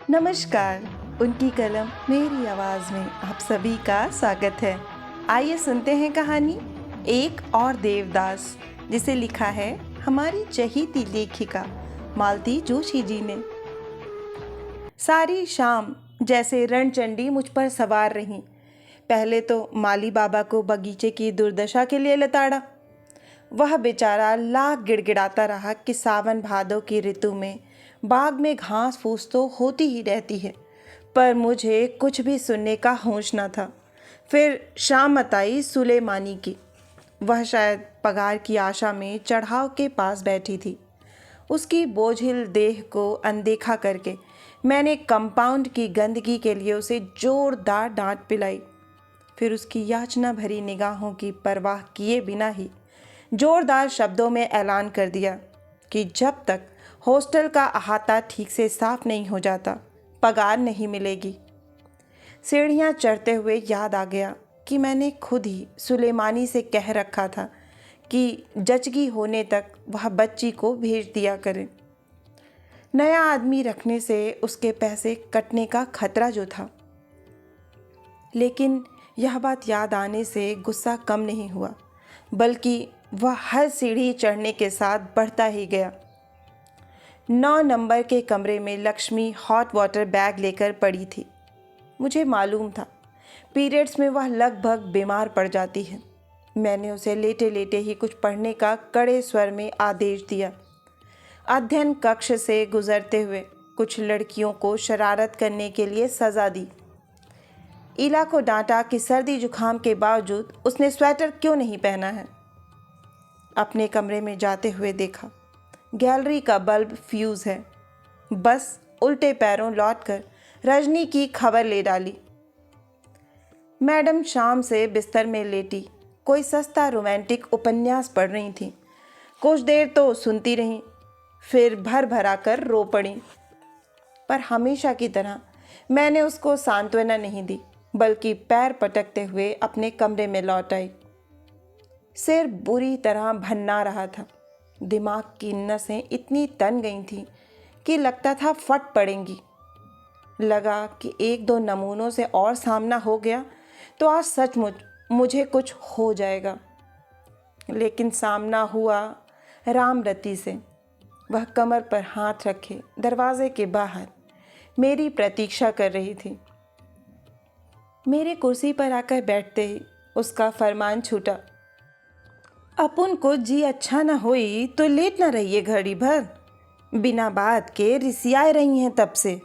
नमस्कार। उनकी कलम मेरी आवाज़ में आप सभी का स्वागत है। आइए सुनते हैं कहानी एक और देवदास, जिसे लिखा है हमारी चहेती लेखिका मालती जोशी जी ने। सारी शाम जैसे रणचंडी मुझ पर सवार रहीं। पहले तो माली बाबा को बगीचे की दुर्दशा के लिए लताड़ा। वह बेचारा लाख गिड़गिड़ाता रहा कि सावन भादों की ऋतु में बाग में घास फूस तो होती ही रहती है, पर मुझे कुछ भी सुनने का होश न था। फिर शामत आई सुलेमानी की। वह शायद पगार की आशा में चढ़ाव के पास बैठी थी। उसकी बोझिल देह को अनदेखा करके मैंने कंपाउंड की गंदगी के लिए उसे जोरदार डांट पिलाई। फिर उसकी याचना भरी निगाहों की परवाह किए बिना ही जोरदार शब्दों में ऐलान कर दिया कि जब तक हॉस्टल का अहाता ठीक से साफ नहीं हो जाता, पगार नहीं मिलेगी। सीढ़ियाँ चढ़ते हुए याद आ गया कि मैंने खुद ही सुलेमानी से कह रखा था कि जचगी होने तक वह बच्ची को भेज दिया करे। नया आदमी रखने से उसके पैसे कटने का खतरा जो था। लेकिन यह बात याद आने से गुस्सा कम नहीं हुआ, बल्कि वह हर सीढ़ी चढ़ने के साथ बढ़ता ही गया। 9 नंबर के कमरे में लक्ष्मी हॉट वाटर बैग लेकर पड़ी थी। मुझे मालूम था पीरियड्स में वह लगभग बीमार पड़ जाती है। मैंने उसे लेटे लेटे ही कुछ पढ़ने का कड़े स्वर में आदेश दिया। अध्ययन कक्ष से गुजरते हुए कुछ लड़कियों को शरारत करने के लिए सज़ा दी। इला को डांटा कि सर्दी जुकाम के बावजूद उसने स्वेटर क्यों नहीं पहना है। अपने कमरे में जाते हुए देखा गैलरी का बल्ब फ्यूज़ है। बस उल्टे पैरों लौटकर रजनी की खबर ले डाली। मैडम शाम से बिस्तर में लेटी कोई सस्ता रोमांटिक उपन्यास पढ़ रही थी। कुछ देर तो सुनती रहीं, फिर भर भरा कर रो पड़ी। पर हमेशा की तरह मैंने उसको सांत्वना नहीं दी, बल्कि पैर पटकते हुए अपने कमरे में लौट आई। सिर बुरी तरह भन्ना रहा था। दिमाग की नसें इतनी तन गई थीं कि लगता था फट पड़ेंगी। लगा कि 1-2 नमूनों से और सामना हो गया तो आज सचमुच मुझे कुछ हो जाएगा। लेकिन सामना हुआ रामरती से। वह कमर पर हाथ रखे दरवाजे के बाहर मेरी प्रतीक्षा कर रही थी। मेरे कुर्सी पर आकर बैठते ही उसका फरमान छूटा, अपन को जी अच्छा न होई तो लेट न रहिए घड़ी भर, बिना बात के रिसियाए रही हैं तब से।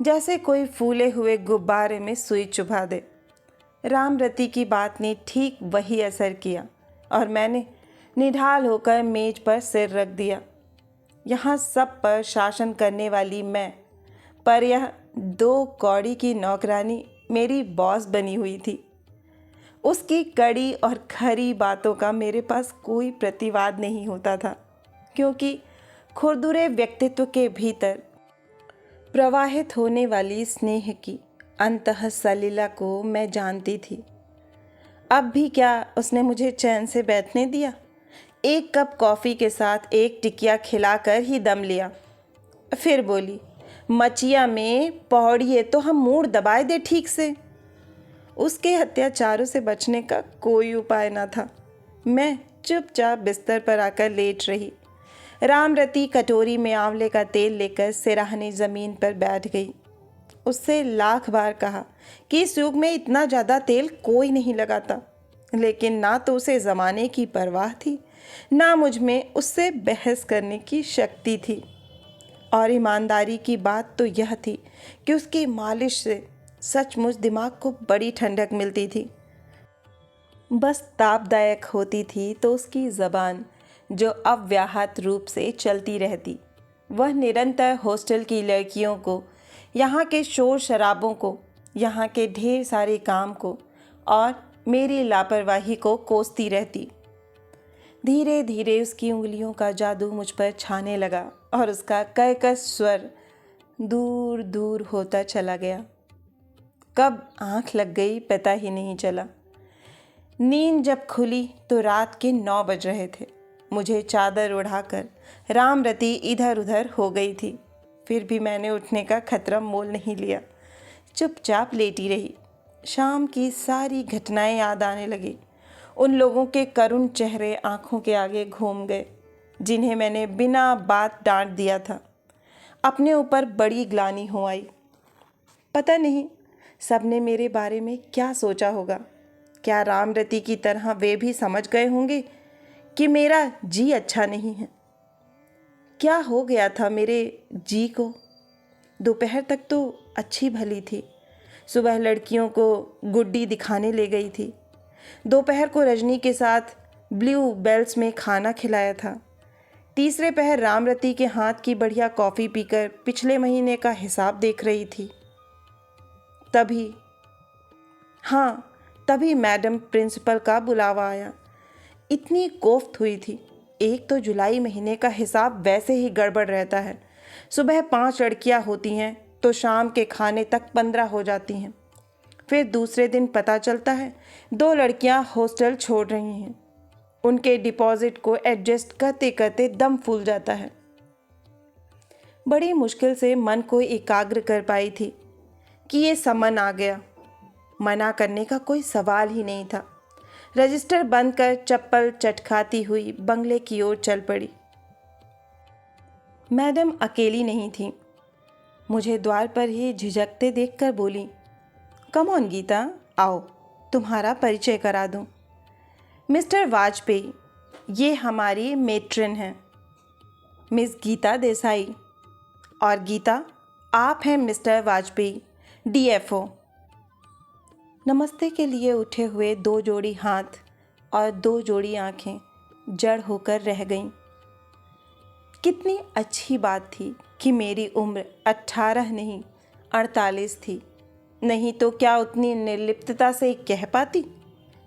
जैसे कोई फूले हुए गुब्बारे में सुई चुभा दे। रामरती की बात ने ठीक वही असर किया और मैंने निढाल होकर मेज पर सिर रख दिया। यहाँ सब पर शासन करने वाली मैं, पर यह 2 कौड़ी की नौकरानी मेरी बॉस बनी हुई थी। उसकी कड़ी और खरी बातों का मेरे पास कोई प्रतिवाद नहीं होता था, क्योंकि खुरदुरे व्यक्तित्व के भीतर प्रवाहित होने वाली स्नेह की अंतः सलिला को मैं जानती थी। अब भी क्या उसने मुझे चैन से बैठने दिया? 1 कप कॉफ़ी के साथ 1 टिकिया खिलाकर ही दम लिया। फिर बोली, मचिया में पौड़िए तो हम मूड दबाए दे ठीक से। उसके अत्याचारों से बचने का कोई उपाय न था। मैं चुपचाप बिस्तर पर आकर लेट रही। रामरती कटोरी में आंवले का तेल लेकर सिराहनी ज़मीन पर बैठ गई। उससे लाख बार कहा कि इस युग में इतना ज़्यादा तेल कोई नहीं लगाता, लेकिन ना तो उसे ज़माने की परवाह थी, ना मुझ में उससे बहस करने की शक्ति थी। और ईमानदारी की बात तो यह थी कि उसकी मालिश से सचमुच दिमाग को बड़ी ठंडक मिलती थी। बस तापदायक होती थी तो उसकी ज़बान, जो अव्याहत रूप से चलती रहती। वह निरंतर हॉस्टल की लड़कियों को, यहाँ के शोर शराबों को, यहाँ के ढेर सारे काम को और मेरी लापरवाही को कोसती रहती। धीरे धीरे उसकी उंगलियों का जादू मुझ पर छाने लगा और उसका कर्कश स्वर दूर दूर होता चला गया। कब आंख लग गई पता ही नहीं चला। नींद जब खुली तो रात के 9 बज रहे थे। मुझे चादर उड़ाकर रामरती इधर उधर हो गई थी। फिर भी मैंने उठने का खतरा मोल नहीं लिया। चुपचाप लेटी रही। शाम की सारी घटनाएं याद आने लगी। उन लोगों के करुण चेहरे आंखों के आगे घूम गए जिन्हें मैंने बिना बात डांट दिया था। अपने ऊपर बड़ी ग्लानि हो आई। पता नहीं सबने मेरे बारे में क्या सोचा होगा। क्या रामरती की तरह वे भी समझ गए होंगे कि मेरा जी अच्छा नहीं है? क्या हो गया था मेरे जी को? दोपहर तक तो अच्छी भली थी। सुबह लड़कियों को गुड्डी दिखाने ले गई थी। दोपहर को रजनी के साथ ब्लू बेल्स में खाना खिलाया था। तीसरे पहर रामरती के हाथ की बढ़िया कॉफ़ी पीकर पिछले महीने का हिसाब देख रही थी। तभी मैडम प्रिंसिपल का बुलावा आया। इतनी कोफ्त हुई थी। एक तो जुलाई महीने का हिसाब वैसे ही गड़बड़ रहता है। सुबह 5 लड़कियां होती हैं तो शाम के खाने तक 15 हो जाती हैं। फिर दूसरे दिन पता चलता है 2 लड़कियां हॉस्टल छोड़ रही हैं। उनके डिपॉजिट को एडजस्ट करते करते दम फूल जाता है। बड़ी मुश्किल से मन को एकाग्र कर पाई थी कि ये समन आ गया। मना करने का कोई सवाल ही नहीं था। रजिस्टर बंद कर चप्पल चटखाती हुई बंगले की ओर चल पड़ी। मैडम अकेली नहीं थी। मुझे द्वार पर ही झिझकते देखकर बोली, कम ऑन गीता, आओ तुम्हारा परिचय करा दूं। मिस्टर वाजपेयी, ये हमारी मेट्रन हैं, मिस गीता देसाई। और गीता, आप हैं मिस्टर वाजपेयी, डीएफओ। नमस्ते के लिए उठे हुए 2 जोड़ी हाथ और 2 जोड़ी आंखें जड़ होकर रह गईं। कितनी अच्छी बात थी कि मेरी उम्र 18 नहीं 48 थी। नहीं तो क्या उतनी निर्लिप्तता से कह पाती,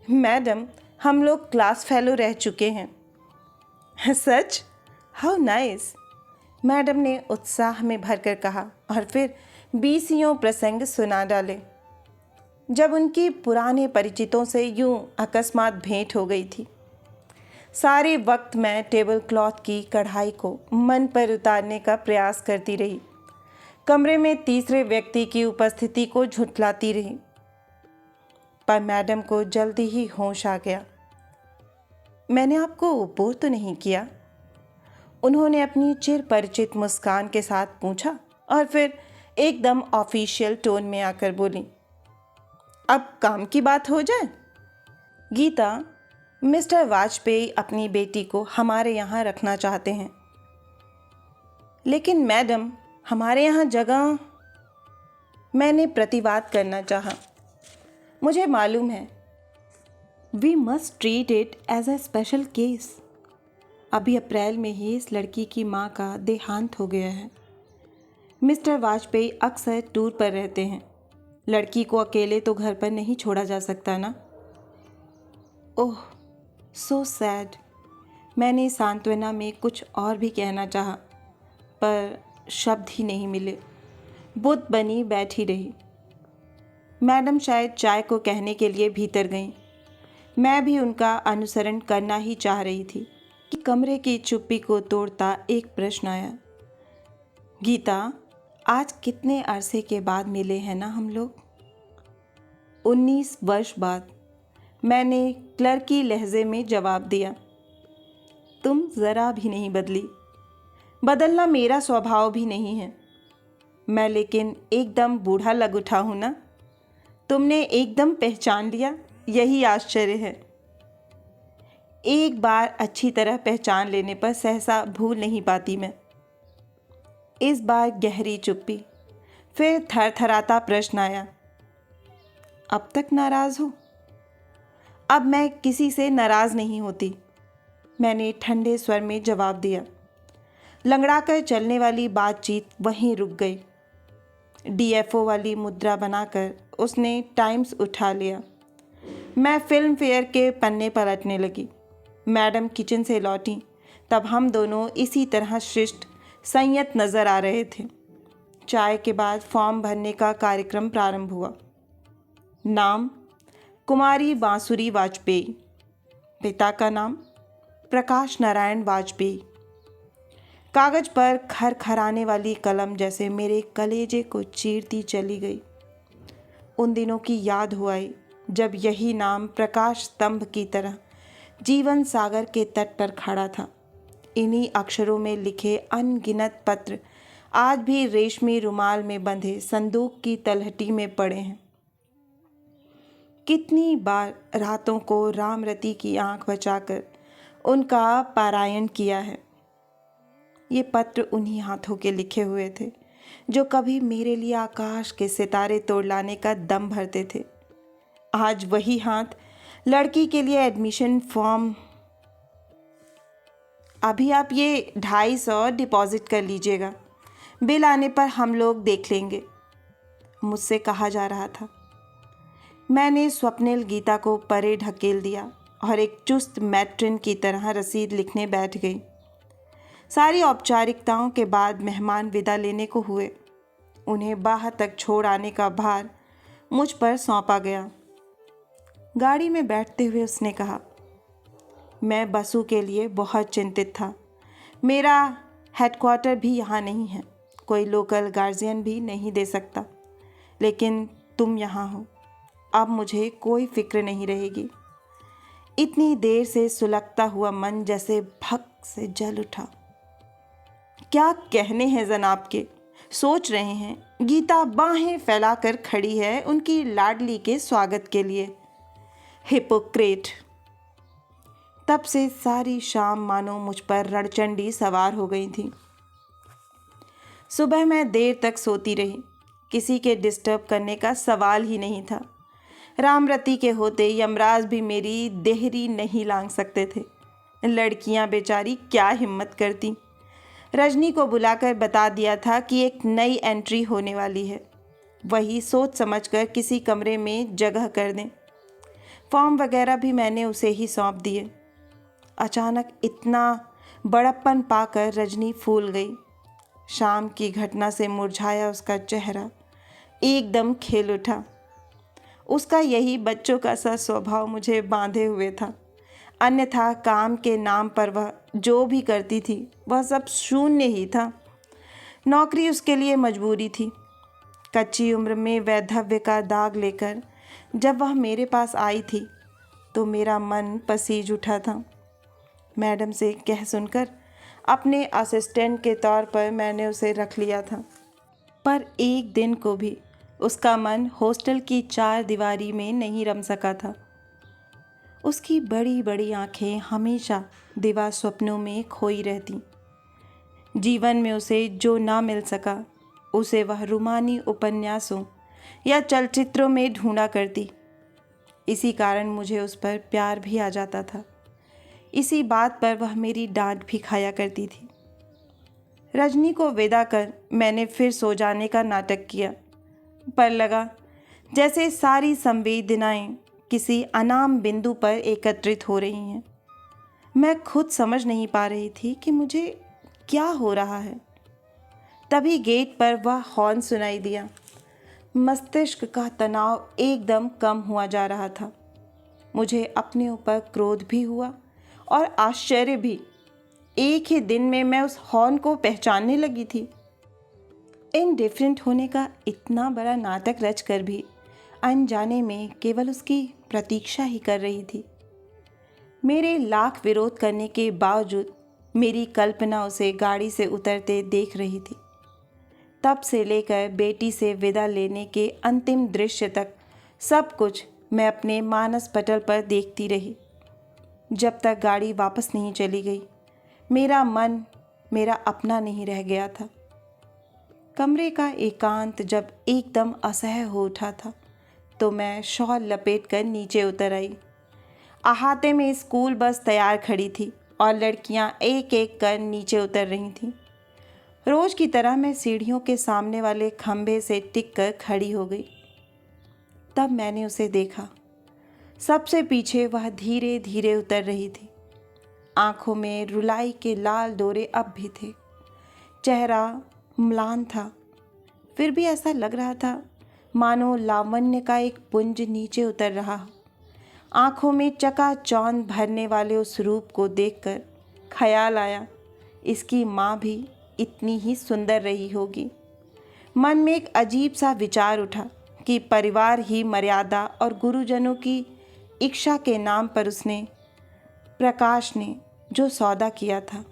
मैडम हम लोग क्लास फेलो रह चुके हैं। सच? हाउ नाइस, मैडम ने उत्साह में भरकर कहा और फिर 20 प्रसंग सुना डाले जब उनकी पुराने परिचितों से यूं अकस्मात भेंट हो गई थी। सारे वक्त मैं टेबल क्लॉथ की कढ़ाई को मन पर उतारने का प्रयास करती रही। कमरे में तीसरे व्यक्ति की उपस्थिति को झुठलाती रही, पर मैडम को जल्दी ही होश आ गया। मैंने आपको बोर तो नहीं किया? उन्होंने अपनी चिर परिचित मुस्कान के साथ पूछा और फिर एकदम ऑफिशियल टोन में आकर बोली, अब काम की बात हो जाए। गीता, मिस्टर वाजपेयी अपनी बेटी को हमारे यहाँ रखना चाहते हैं। लेकिन मैडम, हमारे यहाँ जगह। मैंने प्रतिवाद करना चाहा। मुझे मालूम है, we must treat it as a special case. अभी अप्रैल में ही इस लड़की की माँ का देहांत हो गया है। मिस्टर वाजपेयी अक्सर टूर पर रहते हैं। लड़की को अकेले तो घर पर नहीं छोड़ा जा सकता ना। ओह, सो सैड। मैंने सांत्वना में कुछ और भी कहना चाहा, पर शब्द ही नहीं मिले। बुद्ध बनी बैठी रही। मैडम शायद चाय को कहने के लिए भीतर गईं। मैं भी उनका अनुसरण करना ही चाह रही थी कि कमरे की चुप्पी को तोड़ता एक प्रश्न आया। गीता, आज कितने अरसे के बाद मिले हैं ना हम लोग? 19 वर्ष बाद, मैंने क्लर्की लहजे में जवाब दिया। तुम ज़रा भी नहीं बदली। बदलना मेरा स्वभाव भी नहीं है। मैं लेकिन एकदम बूढ़ा लग उठा हूँ ना? तुमने एकदम पहचान लिया, यही आश्चर्य है। एक बार अच्छी तरह पहचान लेने पर सहसा भूल नहीं पाती मैं। इस बार गहरी चुप्पी। फिर थरथराता प्रश्न आया, अब तक नाराज हो? अब मैं किसी से नाराज नहीं होती, मैंने ठंडे स्वर में जवाब दिया। लंगड़ाकर चलने वाली बातचीत वहीं रुक गई। डीएफओ वाली मुद्रा बनाकर उसने टाइम्स उठा लिया। मैं फिल्म फेयर के पन्ने पलटने लगी। मैडम किचन से लौटी तब हम दोनों इसी तरह शिष्ट संयत नज़र आ रहे थे। चाय के बाद फॉर्म भरने का कार्यक्रम प्रारंभ हुआ। नाम कुमारी बांसुरी वाजपेयी। पिता का नाम प्रकाश नारायण वाजपेयी। कागज पर खरखराने वाली कलम जैसे मेरे कलेजे को चीरती चली गई। उन दिनों की याद हो आई जब यही नाम प्रकाश स्तंभ की तरह जीवन सागर के तट पर खड़ा था। इन्हीं अक्षरों में लिखे अनगिनत पत्र आज भी रेशमी रुमाल में बंधे संदूक की तलहटी में पड़े हैं। कितनी बार रातों को रामरती की आंख बचाकर उनका पारायण किया है। ये पत्र उन्हीं हाथों के लिखे हुए थे जो कभी मेरे लिए आकाश के सितारे तोड़ लाने का दम भरते थे। आज वही हाथ लड़की के लिए एडमिशन फॉर्म, अभी आप ये 250 डिपॉजिट कर लीजिएगा, बिल आने पर हम लोग देख लेंगे, मुझसे कहा जा रहा था। मैंने स्वप्निल गीता को परे ढकेल दिया और एक चुस्त मैट्रिन की तरह रसीद लिखने बैठ गई। सारी औपचारिकताओं के बाद मेहमान विदा लेने को हुए। उन्हें बाहर तक छोड़ आने का भार मुझ पर सौंपा गया। गाड़ी में बैठते हुए उसने कहा, मैं बसु के लिए बहुत चिंतित था। मेरा हेडक्वार्टर भी यहाँ नहीं है, कोई लोकल गार्जियन भी नहीं दे सकता, लेकिन तुम यहाँ हो, अब मुझे कोई फिक्र नहीं रहेगी। इतनी देर से सुलगता हुआ मन जैसे भक से जल उठा। क्या कहने हैं जनाब के, सोच रहे हैं? गीता बाहें फैलाकर खड़ी है उनकी लाडली के स्वागत के लिए। हिपोक्रेट। तब से सारी शाम मानो मुझ पर रणचंडी सवार हो गई थी। सुबह मैं देर तक सोती रही। किसी के डिस्टर्ब करने का सवाल ही नहीं था। रामरती के होते यमराज भी मेरी देहरी नहीं लांघ सकते थे। लड़कियां बेचारी क्या हिम्मत करती। रजनी को बुलाकर बता दिया था कि एक नई एंट्री होने वाली है, वही सोच समझकर किसी कमरे में जगह कर दें। फॉर्म वगैरह भी मैंने उसे ही सौंप दिए। अचानक इतना बड़प्पन पाकर रजनी फूल गई। शाम की घटना से मुरझाया उसका चेहरा एकदम खिल उठा। उसका यही बच्चों का सा स्वभाव मुझे बांधे हुए था। अन्यथा काम के नाम पर वह जो भी करती थी वह सब शून्य ही था। नौकरी उसके लिए मजबूरी थी। कच्ची उम्र में वैधव्य का दाग लेकर जब वह मेरे पास आई थी तो मेरा मन पसीज उठा था। मैडम से कह सुनकर अपने असिस्टेंट के तौर पर मैंने उसे रख लिया था, पर एक दिन को भी उसका मन हॉस्टल की 4 दीवारी में नहीं रम सका था। उसकी बड़ी बड़ी आंखें हमेशा दिवा स्वप्नों में खोई रहती। जीवन में उसे जो ना मिल सका उसे वह रूमानी उपन्यासों या चलचित्रों में ढूंढा करती। इसी कारण मुझे उस पर प्यार भी आ जाता था। इसी बात पर वह मेरी डांट भी खाया करती थी। रजनी को विदा कर मैंने फिर सो जाने का नाटक किया, पर लगा जैसे सारी संवेदनाएं किसी अनाम बिंदु पर एकत्रित हो रही हैं। मैं खुद समझ नहीं पा रही थी कि मुझे क्या हो रहा है। तभी गेट पर वह हॉर्न सुनाई दिया। मस्तिष्क का तनाव एकदम कम हुआ जा रहा था। मुझे अपने ऊपर क्रोध भी हुआ और आश्चर्य भी। एक ही दिन में मैं उस हॉर्न को पहचानने लगी थी। इनडिफरेंट होने का इतना बड़ा नाटक रचकर भी अनजाने में केवल उसकी प्रतीक्षा ही कर रही थी। मेरे लाख विरोध करने के बावजूद मेरी कल्पना उसे गाड़ी से उतरते देख रही थी। तब से लेकर बेटी से विदा लेने के अंतिम दृश्य तक सब कुछ मैं अपने मानस पटल पर देखती रही। जब तक गाड़ी वापस नहीं चली गई मेरा मन मेरा अपना नहीं रह गया था। कमरे का एकांत जब एकदम असह्य हो उठा था तो मैं शॉल लपेटकर नीचे उतर आई। अहाते में स्कूल बस तैयार खड़ी थी और लड़कियां एक एक कर नीचे उतर रही थीं। रोज की तरह मैं सीढ़ियों के सामने वाले खंभे से टिक कर खड़ी हो गई। तब मैंने उसे देखा। सबसे पीछे वह धीरे धीरे उतर रही थी। आंखों में रुलाई के लाल डोरे अब भी थे। चेहरा म्लान था, फिर भी ऐसा लग रहा था मानो लावण्य का एक पुंज नीचे उतर रहा। आंखों में चकाचौंध भरने वाले उस रूप को देखकर ख्याल आया इसकी माँ भी इतनी ही सुंदर रही होगी। मन में एक अजीब सा विचार उठा कि परिवार ही मर्यादा और गुरुजनों की इच्छा के नाम पर उसने प्रकाश ने जो सौदा किया था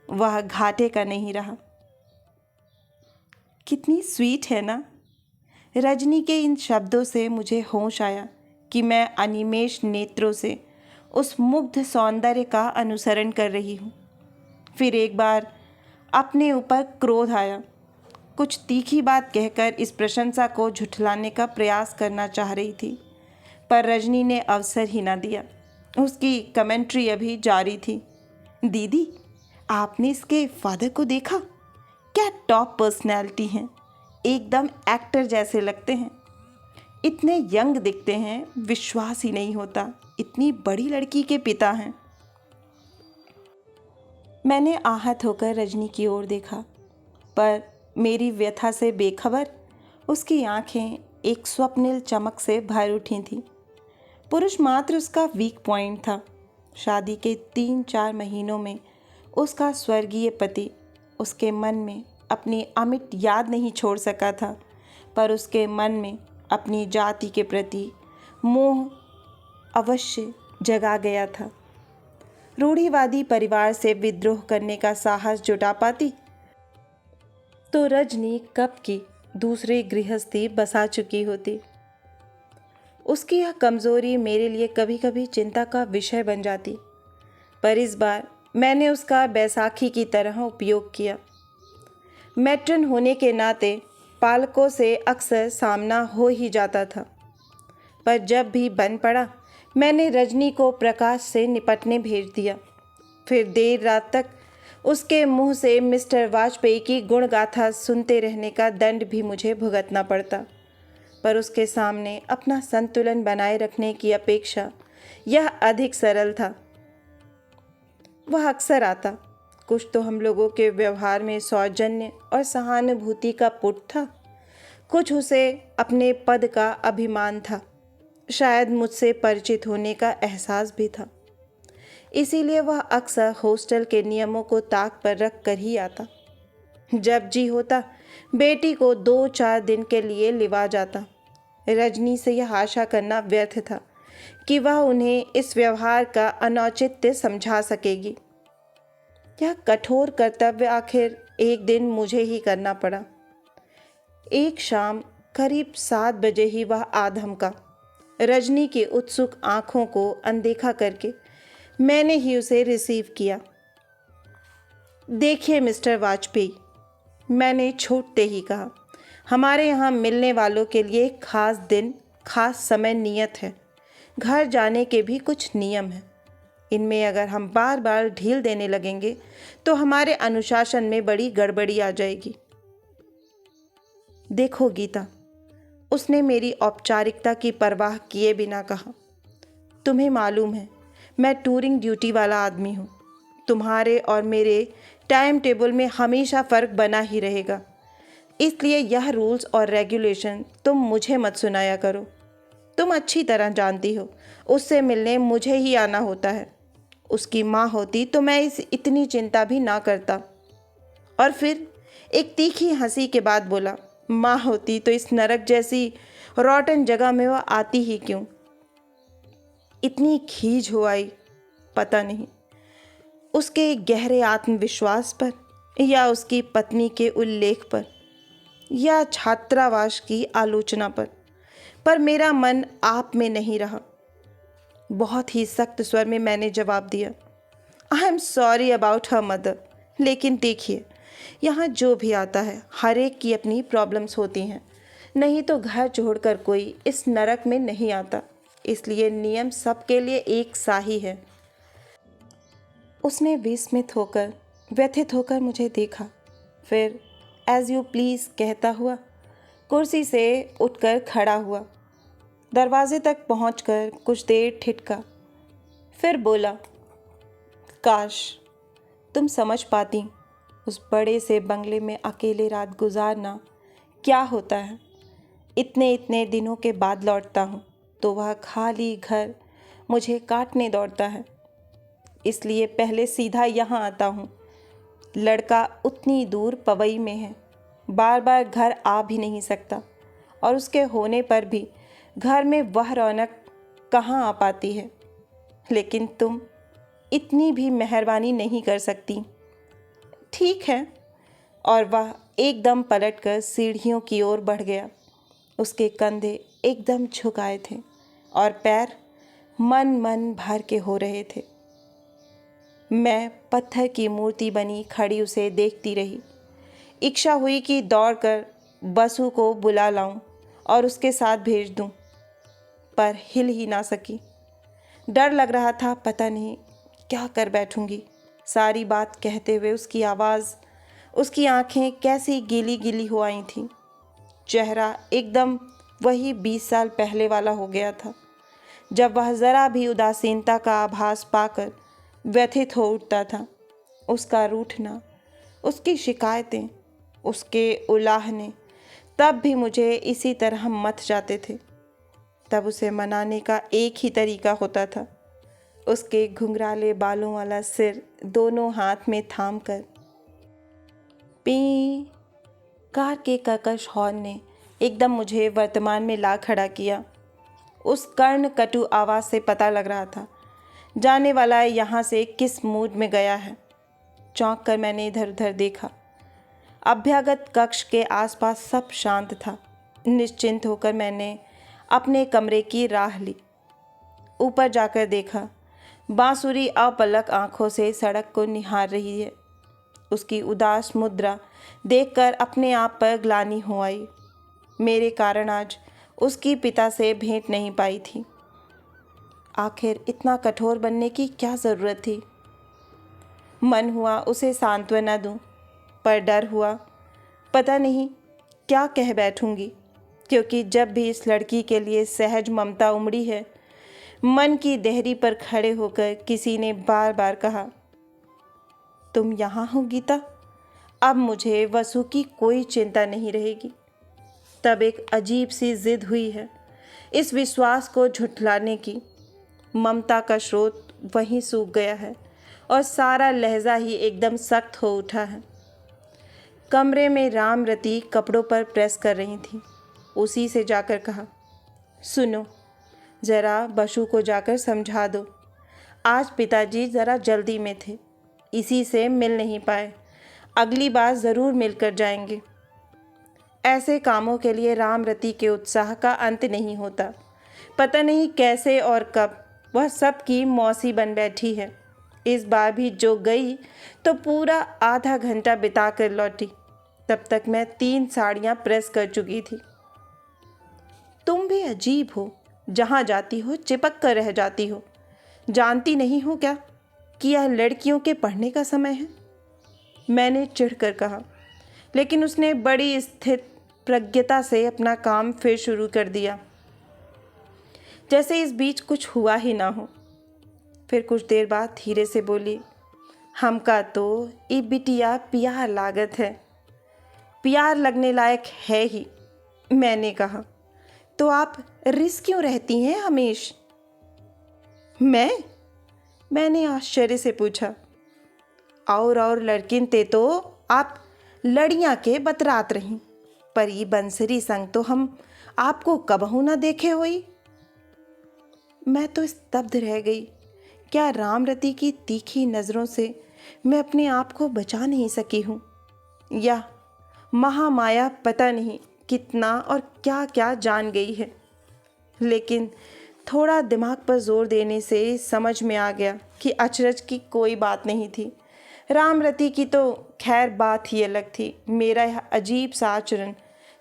वह घाटे का नहीं रहा। कितनी स्वीट है ना। रजनी के इन शब्दों से मुझे होश आया कि मैं अनिमेष नेत्रों से उस मुग्ध सौंदर्य का अनुसरण कर रही हूँ। फिर एक बार अपने ऊपर क्रोध आया। कुछ तीखी बात कहकर इस प्रशंसा को झुठलाने का प्रयास करना चाह रही थी, पर रजनी ने अवसर ही ना दिया। उसकी कमेंट्री अभी जारी थी। दीदी, आपने इसके फादर को देखा? क्या टॉप पर्सनैलिटी हैं, एकदम एक्टर जैसे लगते हैं। इतने यंग दिखते हैं, विश्वास ही नहीं होता इतनी बड़ी लड़की के पिता हैं। मैंने आहत होकर रजनी की ओर देखा, पर मेरी व्यथा से बेखबर उसकी आंखें एक स्वप्निल चमक से भर उठी थीं। पुरुष मात्र उसका वीक पॉइंट था। शादी के 3-4 महीनों में उसका स्वर्गीय पति उसके मन में अपनी अमिट याद नहीं छोड़ सका था, पर उसके मन में अपनी जाति के प्रति मोह अवश्य जगा गया था। रूढ़िवादी परिवार से विद्रोह करने का साहस जुटा पाती तो रजनी कब की दूसरी गृहस्थी बसा चुकी होती। उसकी यह कमज़ोरी मेरे लिए कभी कभी चिंता का विषय बन जाती, पर इस बार मैंने उसका बैसाखी की तरह उपयोग किया। मैट्रन होने के नाते पालकों से अक्सर सामना हो ही जाता था, पर जब भी बन पड़ा मैंने रजनी को प्रकाश से निपटने भेज दिया। फिर देर रात तक उसके मुंह से मिस्टर वाजपेयी की गुणगाथा सुनते रहने का दंड भी मुझे भुगतना पड़ता, पर उसके सामने अपना संतुलन बनाए रखने की अपेक्षा यह अधिक सरल था। वह अक्सर आता, कुछ तो हम लोगों के व्यवहार में सौजन्य और सहानुभूति का पुट था, कुछ उसे अपने पद का अभिमान था, शायद मुझसे परिचित होने का एहसास भी था। इसीलिए वह अक्सर हॉस्टल के नियमों को ताक पर रख कर ही आता। जब जी होता बेटी को 2-4 दिन के लिए लिवा जाता। रजनी से यह आशा करना व्यर्थ था कि वह उन्हें इस व्यवहार का अनौचित्य समझा सकेगी। यह कठोर कर्तव्य आखिर एक दिन मुझे ही करना पड़ा। एक शाम करीब 7 बजे ही वह आधमका। रजनी की उत्सुक आंखों को अनदेखा करके मैंने ही उसे रिसीव किया। देखिए मिस्टर वाजपेयी, मैंने छूटते ही कहा, हमारे यहाँ मिलने वालों के लिए एक खास दिन, खास समय नियत है। घर जाने के भी कुछ नियम हैं। इनमें अगर हम बार बार ढील देने लगेंगे तो हमारे अनुशासन में बड़ी गड़बड़ी आ जाएगी। देखो गीता, उसने मेरी औपचारिकता की परवाह किए बिना कहा, तुम्हें मालूम है मैं टूरिंग ड्यूटी वाला आदमी हूँ। तुम्हारे और मेरे टाइम टेबल में हमेशा फ़र्क बना ही रहेगा, इसलिए यह रूल्स और रेगुलेशन तुम मुझे मत सुनाया करो। तुम अच्छी तरह जानती हो उससे मिलने मुझे ही आना होता है। उसकी माँ होती तो मैं इतनी चिंता भी ना करता। और फिर एक तीखी हंसी के बाद बोला, माँ होती तो इस नरक जैसी रॉटन जगह में वह आती ही क्यों? इतनी खीज हो आई, पता नहीं उसके गहरे आत्मविश्वास पर, या उसकी पत्नी के उल्लेख पर, या छात्रावास की आलोचना पर मेरा मन आप में नहीं रहा। बहुत ही सख्त स्वर में मैंने जवाब दिया, I am sorry about her mother, लेकिन देखिए यहाँ जो भी आता है हर एक की अपनी प्रॉब्लम्स होती हैं, नहीं तो घर छोड़कर कोई इस नरक में नहीं आता, इसलिए नियम सबके लिए एक सा ही है। उसने विस्मित होकर, व्यथित होकर मुझे देखा, फिर एज यू प्लीज़ कहता हुआ कुर्सी से उठकर खड़ा हुआ। दरवाजे तक पहुंचकर कुछ देर ठिठका, फिर बोला, काश तुम समझ पाती उस बड़े से बंगले में अकेले रात गुजारना क्या होता है। इतने इतने दिनों के बाद लौटता हूँ तो वह खाली घर मुझे काटने दौड़ता है, इसलिए पहले सीधा यहाँ आता हूँ। लड़का उतनी दूर पवई में है, बार बार घर आ भी नहीं सकता, और उसके होने पर भी घर में वह रौनक कहाँ आ पाती है। लेकिन तुम इतनी भी मेहरबानी नहीं कर सकती। ठीक है। और वह एकदम पलटकर सीढ़ियों की ओर बढ़ गया। उसके कंधे एकदम झुकाए थे और पैर मन मन भर के हो रहे थे। मैं पत्थर की मूर्ति बनी खड़ी उसे देखती रही। इच्छा हुई कि दौड़कर बसु को बुला लाऊं और उसके साथ भेज दूं, पर हिल ही ना सकी। डर लग रहा था, पता नहीं क्या कर बैठूंगी। सारी बात कहते हुए उसकी आवाज़, उसकी आंखें कैसी गीली गीली हो आई थीं। चेहरा एकदम वही 20 साल पहले वाला हो गया था, जब वह ज़रा भी उदासीनता का आभास पाकर व्यथित हो उठता था। उसका रूठना, उसकी शिकायतें, उसके उलाहने तब भी मुझे इसी तरह मथ जाते थे। तब उसे मनाने का एक ही तरीका होता था, उसके घुंघराले बालों वाला सिर दोनों हाथ में थाम कर। पी कार के कर्कश हॉर्न ने एकदम मुझे वर्तमान में ला खड़ा किया। उस कर्ण कटु आवाज़ से पता लग रहा था जाने वाला यहाँ से किस मूड में गया है। चौंक कर मैंने इधर उधर देखा। अभ्यागत कक्ष के आसपास सब शांत था। निश्चिंत होकर मैंने अपने कमरे की राह ली। ऊपर जाकर देखा, बांसुरी अपलक आंखों से सड़क को निहार रही है। उसकी उदास मुद्रा देखकर अपने आप पर ग्लानि हो आई। मेरे कारण आज उसकी पिता से भेंट नहीं पाई थी। आखिर इतना कठोर बनने की क्या ज़रूरत थी। मन हुआ उसे सांत्वना दूं, पर डर हुआ पता नहीं क्या कह बैठूंगी, क्योंकि जब भी इस लड़की के लिए सहज ममता उमड़ी है, मन की देहरी पर खड़े होकर किसी ने बार बार कहा, तुम यहाँ हो गीता, अब मुझे वसु की कोई चिंता नहीं रहेगी। तब एक अजीब सी जिद हुई है इस विश्वास को झुठलाने की। ममता का स्रोत वहीं सूख गया है और सारा लहजा ही एकदम सख्त हो उठा है। कमरे में रामरती कपड़ों पर प्रेस कर रही थी। उसी से जाकर कहा, सुनो, ज़रा बसु को जाकर समझा दो। आज पिताजी ज़रा जल्दी में थे, इसी से मिल नहीं पाए। अगली बार ज़रूर मिलकर जाएंगे। ऐसे कामों के लिए रामरती के उत्साह का अंत नहीं होता। पता नहीं कैसे और कब वह सबकी मौसी बन बैठी है। इस बार भी जो गई तो पूरा आधा घंटा बिता कर लौटी। तब तक मैं 3 साड़ियाँ प्रेस कर चुकी थी। तुम भी अजीब हो, जहाँ जाती हो चिपक कर रह जाती हो। जानती नहीं हो क्या कि यह लड़कियों के पढ़ने का समय है? मैंने चिढ़कर कहा, लेकिन उसने बड़ी स्थित प्रज्ञता से अपना काम फिर शुरू कर दिया, जैसे इस बीच कुछ हुआ ही ना हो। फिर कुछ देर बाद धीरे से बोली, हमका तो ई बिटिया प्यार लागत है, प्यार लगने लायक है ही। मैंने कहा, तो आप रिस क्यों रहती हैं हमेश? मैंने आश्चर्य से पूछा। और लड़किन ते तो आप लड़ियाँ के बतरात रहीं, पर ये बंसरी संग तो हम आपको कबहू ना देखे होई। मैं तो स्तब्ध रह गई। क्या रामरती की तीखी नज़रों से मैं अपने आप को बचा नहीं सकी हूँ, या महामाया पता नहीं कितना और क्या क्या जान गई है। लेकिन थोड़ा दिमाग पर जोर देने से समझ में आ गया कि अचरज की कोई बात नहीं थी। रामरती की तो खैर बात ही अलग थी। मेरा यह अजीब सा आचरण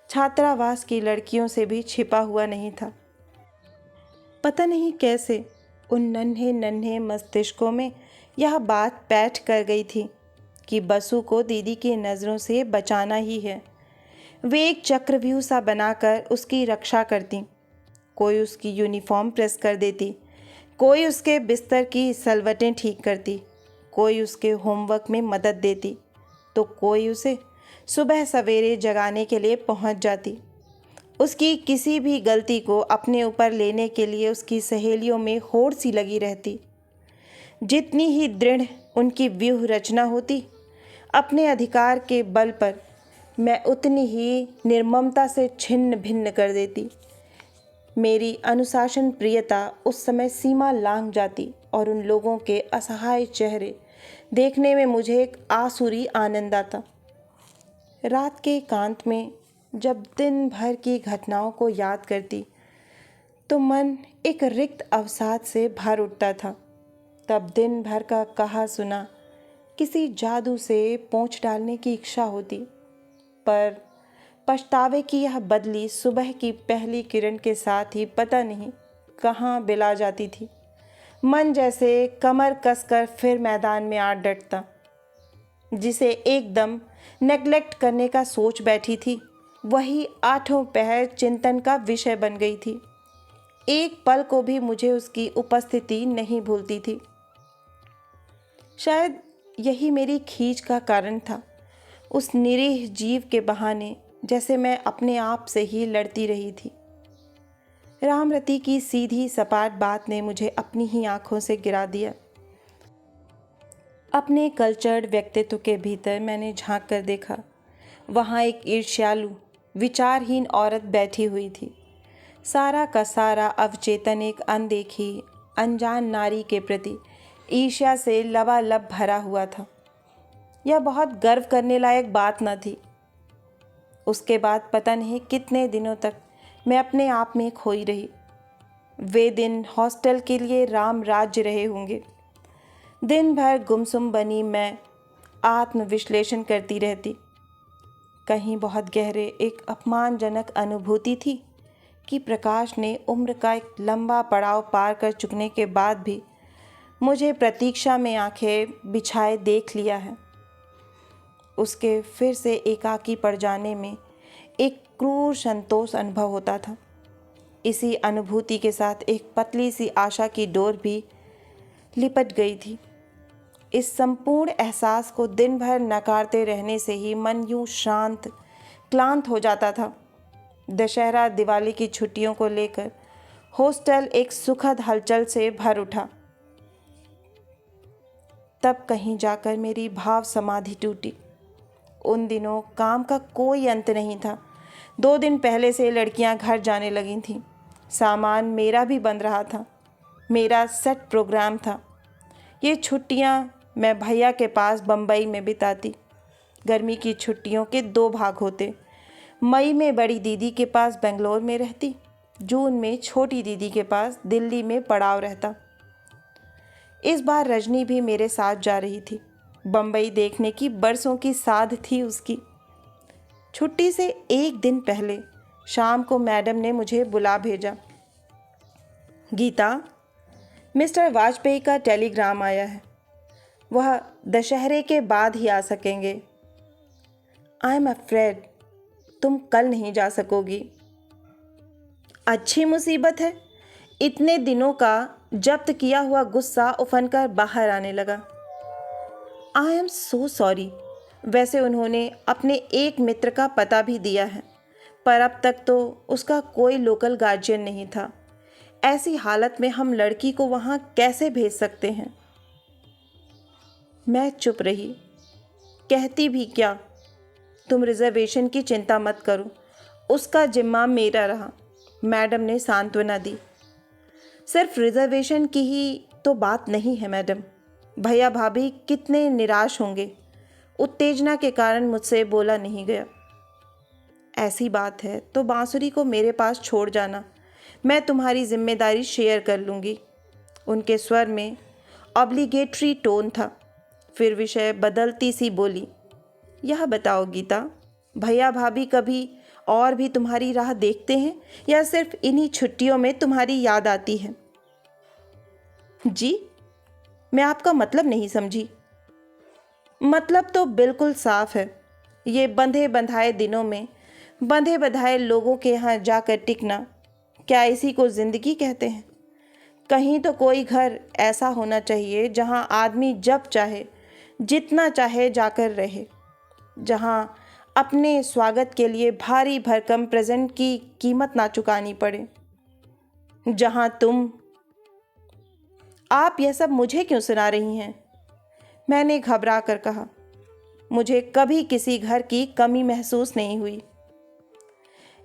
छात्रावास की लड़कियों से भी छिपा हुआ नहीं था। पता नहीं कैसे उन नन्हे नन्हे मस्तिष्कों में यह बात बैठ कर गई थी कि बसु को दीदी की नज़रों से बचाना ही है। वे एक चक्रव्यूह सा बनाकर उसकी रक्षा करती। कोई उसकी यूनिफॉर्म प्रेस कर देती, कोई उसके बिस्तर की सलवटें ठीक करती, कोई उसके होमवर्क में मदद देती, तो कोई उसे सुबह सवेरे जगाने के लिए पहुंच जाती। उसकी किसी भी गलती को अपने ऊपर लेने के लिए उसकी सहेलियों में होड़ सी लगी रहती। जितनी ही दृढ़ उनकी व्यूह रचना होती, अपने अधिकार के बल पर मैं उतनी ही निर्ममता से छिन्न भिन्न कर देती। मेरी अनुशासन प्रियता उस समय सीमा लांघ जाती और उन लोगों के असहाय चेहरे देखने में मुझे एक आसुरी आनंद आता। रात के एकांत में जब दिन भर की घटनाओं को याद करती तो मन एक रिक्त अवसाद से भर उठता था। तब दिन भर का कहा सुना किसी जादू से पोंछ डालने की इच्छा होती, पर पछतावे की यह बदली सुबह की पहली किरण के साथ ही पता नहीं कहाँ बिला जाती थी। मन जैसे कमर कसकर फिर मैदान में आ डटता। जिसे एकदम नेग्लेक्ट करने का सोच बैठी थी, वही आठों पहर चिंतन का विषय बन गई थी। एक पल को भी मुझे उसकी उपस्थिति नहीं भूलती थी। शायद यही मेरी खींच का कारण था। उस निरीह जीव के बहाने जैसे मैं अपने आप से ही लड़ती रही थी। रामरती की सीधी सपाट बात ने मुझे अपनी ही आंखों से गिरा दिया। अपने कल्चर्ड व्यक्तित्व के भीतर मैंने झांक कर देखा। वहाँ एक ईर्ष्यालु, विचारहीन औरत बैठी हुई थी। सारा का सारा अवचेतन एक अनदेखी, अनजान नारी के प्रति ईर्ष्या से लबालब भरा हुआ था। यह बहुत गर्व करने लायक बात न थी। उसके बाद पता नहीं कितने दिनों तक मैं अपने आप में खोई रही। वे दिन हॉस्टल के लिए राम राज्य रहे होंगे। दिन भर गुमसुम बनी मैं आत्मविश्लेषण करती रहती। कहीं बहुत गहरे एक अपमानजनक अनुभूति थी कि प्रकाश ने उम्र का एक लंबा पड़ाव पार कर चुकने के बाद भी मुझे प्रतीक्षा में आंखें बिछाए देख लिया है। उसके फिर से एकाकी पड़ जाने में एक क्रूर संतोष अनुभव होता था। इसी अनुभूति के साथ एक पतली सी आशा की डोर भी लिपट गई थी। इस संपूर्ण एहसास को दिन भर नकारते रहने से ही मन यूं शांत क्लांत हो जाता था। दशहरा दिवाली की छुट्टियों को लेकर हॉस्टल एक सुखद हलचल से भर उठा। तब कहीं जाकर मेरी भाव समाधि टूटी। उन दिनों काम का कोई अंत नहीं था। 2 दिन पहले से लड़कियां घर जाने लगी थीं। सामान मेरा भी बन रहा था। मेरा सेट प्रोग्राम था। ये छुट्टियां मैं भैया के पास बम्बई में बिताती। गर्मी की छुट्टियों के 2 भाग होते। मई में बड़ी दीदी के पास बेंगलोर में रहती। जून में छोटी दीदी के पास दिल्ली में पड़ाव रहता। इस बार रजनी भी मेरे साथ जा रही थी। बम्बई देखने की बरसों की साध थी उसकी। छुट्टी से 1 दिन पहले शाम को मैडम ने मुझे बुला भेजा। गीता, मिस्टर वाजपेयी का टेलीग्राम आया है। वह दशहरे के बाद ही आ सकेंगे। आई एम अफ्रेड तुम कल नहीं जा सकोगी। अच्छी मुसीबत है। इतने दिनों का जब्त किया हुआ गुस्सा उफनकर बाहर आने लगा। I am so sorry. वैसे उन्होंने अपने एक मित्र का पता भी दिया है, पर अब तक तो उसका कोई लोकल गार्जियन नहीं था। ऐसी हालत में हम लड़की को वहाँ कैसे भेज सकते हैं? मैं चुप रही। कहती भी क्या? तुम रिजर्वेशन की चिंता मत करो, उसका जिम्मा मेरा रहा, मैडम ने सांत्वना दी। सिर्फ रिजर्वेशन की ही तो बात नहीं है मैडम। भैया भाभी कितने निराश होंगे। उत्तेजना के कारण मुझसे बोला नहीं गया। ऐसी बात है तो बांसुरी को मेरे पास छोड़ जाना, मैं तुम्हारी जिम्मेदारी शेयर कर लूँगी। उनके स्वर में ऑब्लिगेटरी टोन था। फिर विषय बदलती सी बोली, यह बताओ गीता, भैया भाभी कभी और भी तुम्हारी राह देखते हैं या सिर्फ इन्हीं छुट्टियों में तुम्हारी याद आती है? जी, मैं आपका मतलब नहीं समझी। मतलब तो बिल्कुल साफ है। ये बंधे बंधाए दिनों में बंधे बंधाए लोगों के यहाँ जाकर टिकना, क्या इसी को ज़िंदगी कहते हैं? कहीं तो कोई घर ऐसा होना चाहिए जहाँ आदमी जब चाहे जितना चाहे जाकर रहे, जहाँ अपने स्वागत के लिए भारी भरकम प्रेजेंट की कीमत ना चुकानी पड़े। जहाँ तुम। आप यह सब मुझे क्यों सुना रही हैं? मैंने घबरा कर कहा। मुझे कभी किसी घर की कमी महसूस नहीं हुई,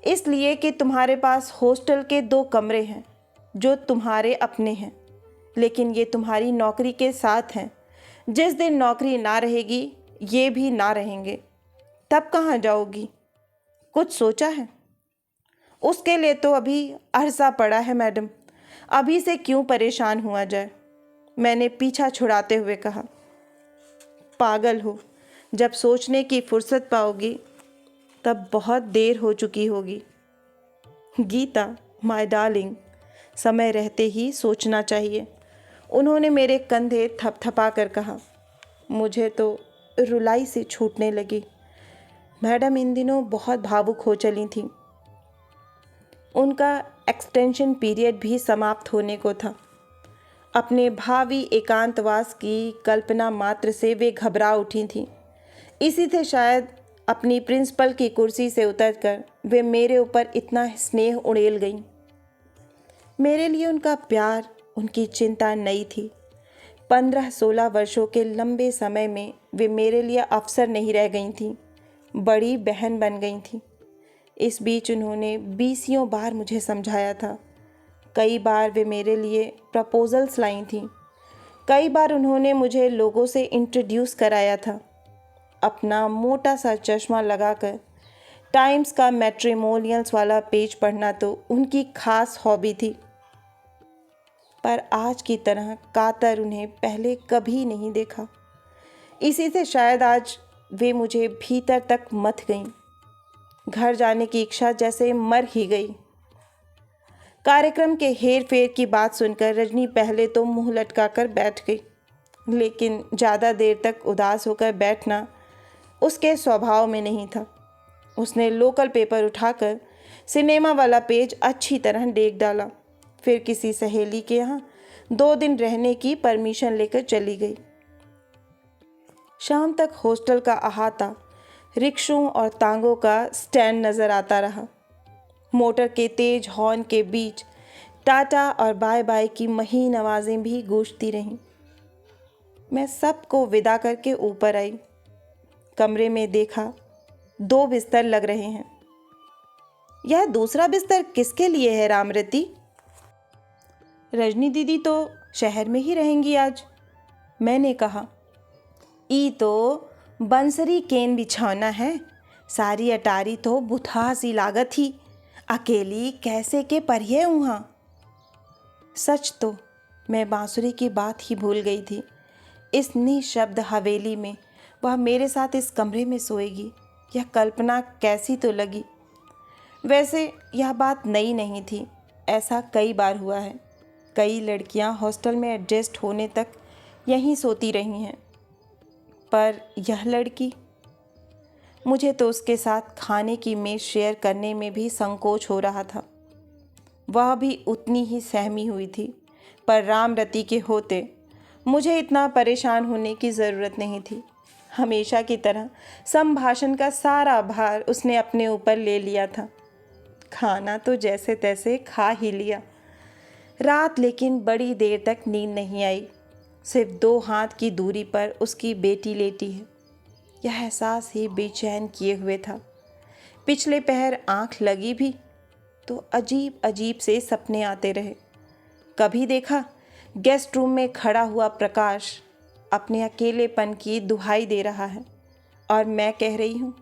इसलिए कि तुम्हारे पास हॉस्टल के 2 कमरे हैं जो तुम्हारे अपने हैं, लेकिन ये तुम्हारी नौकरी के साथ हैं। जिस दिन नौकरी ना रहेगी, ये भी ना रहेंगे, तब कहाँ जाओगी? कुछ सोचा है? उसके लिए तो अभी अरसा पड़ा है मैडम, अभी से क्यों परेशान हुआ जाए? मैंने पीछा छुड़ाते हुए कहा। पागल हो, जब सोचने की फुर्सत पाओगी तब बहुत देर हो चुकी होगी। गीता, माय डार्लिंग, समय रहते ही सोचना चाहिए, उन्होंने मेरे कंधे थपथपा कर कहा। मुझे तो रुलाई से छूटने लगी। मैडम इन दिनों बहुत भावुक हो चली थीं। उनका एक्सटेंशन पीरियड भी समाप्त होने को था। अपने भावी एकांतवास की कल्पना मात्र से वे घबरा उठी थीं। इसी से शायद अपनी प्रिंसिपल की कुर्सी से उतरकर वे मेरे ऊपर इतना स्नेह उड़ेल गईं। मेरे लिए उनका प्यार, उनकी चिंता नई थी। 15-16 वर्षों के लंबे समय में वे मेरे लिए अफसर नहीं रह गई थीं, बड़ी बहन बन गई थीं। इस बीच उन्होंने 20 बार मुझे समझाया था। कई बार वे मेरे लिए प्रपोजल्स लाई थीं। कई बार उन्होंने मुझे लोगों से इंट्रोड्यूस कराया था। अपना मोटा सा चश्मा लगाकर टाइम्स का मैट्रिमोनियल्स वाला पेज पढ़ना तो उनकी खास हॉबी थी। पर आज की तरह कातर उन्हें पहले कभी नहीं देखा। इसी से शायद आज वे मुझे भीतर तक मथ गईं। घर जाने की इच्छा जैसे मर ही गई। कार्यक्रम के हेर फेर की बात सुनकर रजनी पहले तो मुंह लटकाकर बैठ गई, लेकिन ज़्यादा देर तक उदास होकर बैठना उसके स्वभाव में नहीं था। उसने लोकल पेपर उठाकर सिनेमा वाला पेज अच्छी तरह देख डाला, फिर किसी सहेली के यहाँ 2 दिन रहने की परमिशन लेकर चली गई। शाम तक हॉस्टल का अहाता रिक्शों और तांगों का स्टैंड नज़र आता रहा। मोटर के तेज हॉर्न के बीच टाटा और बाय बाय की महीन आवाज़ें भी गूंजती रहीं। मैं सबको विदा करके ऊपर आई। कमरे में देखा 2 बिस्तर लग रहे हैं। यह दूसरा बिस्तर किसके लिए है रामरती? रजनी दीदी तो शहर में ही रहेंगी आज, मैंने कहा। ई तो बंसरी केन बिछौना है, सारी अटारी तो बुथा सी लागत ही, अकेली कैसे के परिये वहाँ। सच तो मैं बांसुरी की बात ही भूल गई थी। इस निशब्द हवेली में वह मेरे साथ इस कमरे में सोएगी, यह कल्पना कैसी तो लगी। वैसे यह बात नई नहीं थी, ऐसा कई बार हुआ है। कई लड़कियां हॉस्टल में एडजस्ट होने तक यहीं सोती रही हैं, पर यह लड़की, मुझे तो उसके साथ खाने की मेज़ शेयर करने में भी संकोच हो रहा था। वह भी उतनी ही सहमी हुई थी, पर रामरती के होते मुझे इतना परेशान होने की ज़रूरत नहीं थी। हमेशा की तरह संभाषण का सारा भार उसने अपने ऊपर ले लिया था। खाना तो जैसे तैसे खा ही लिया। रात लेकिन बड़ी देर तक नींद नहीं आई। सिर्फ 2 हाथ की दूरी पर उसकी बेटी लेटी है, यह एहसास ही बेचैन किए हुए था। पिछले पहर आंख लगी भी तो अजीब अजीब से सपने आते रहे। कभी देखा गेस्ट रूम में खड़ा हुआ प्रकाश अपने अकेलेपन की दुहाई दे रहा है और मैं कह रही हूँ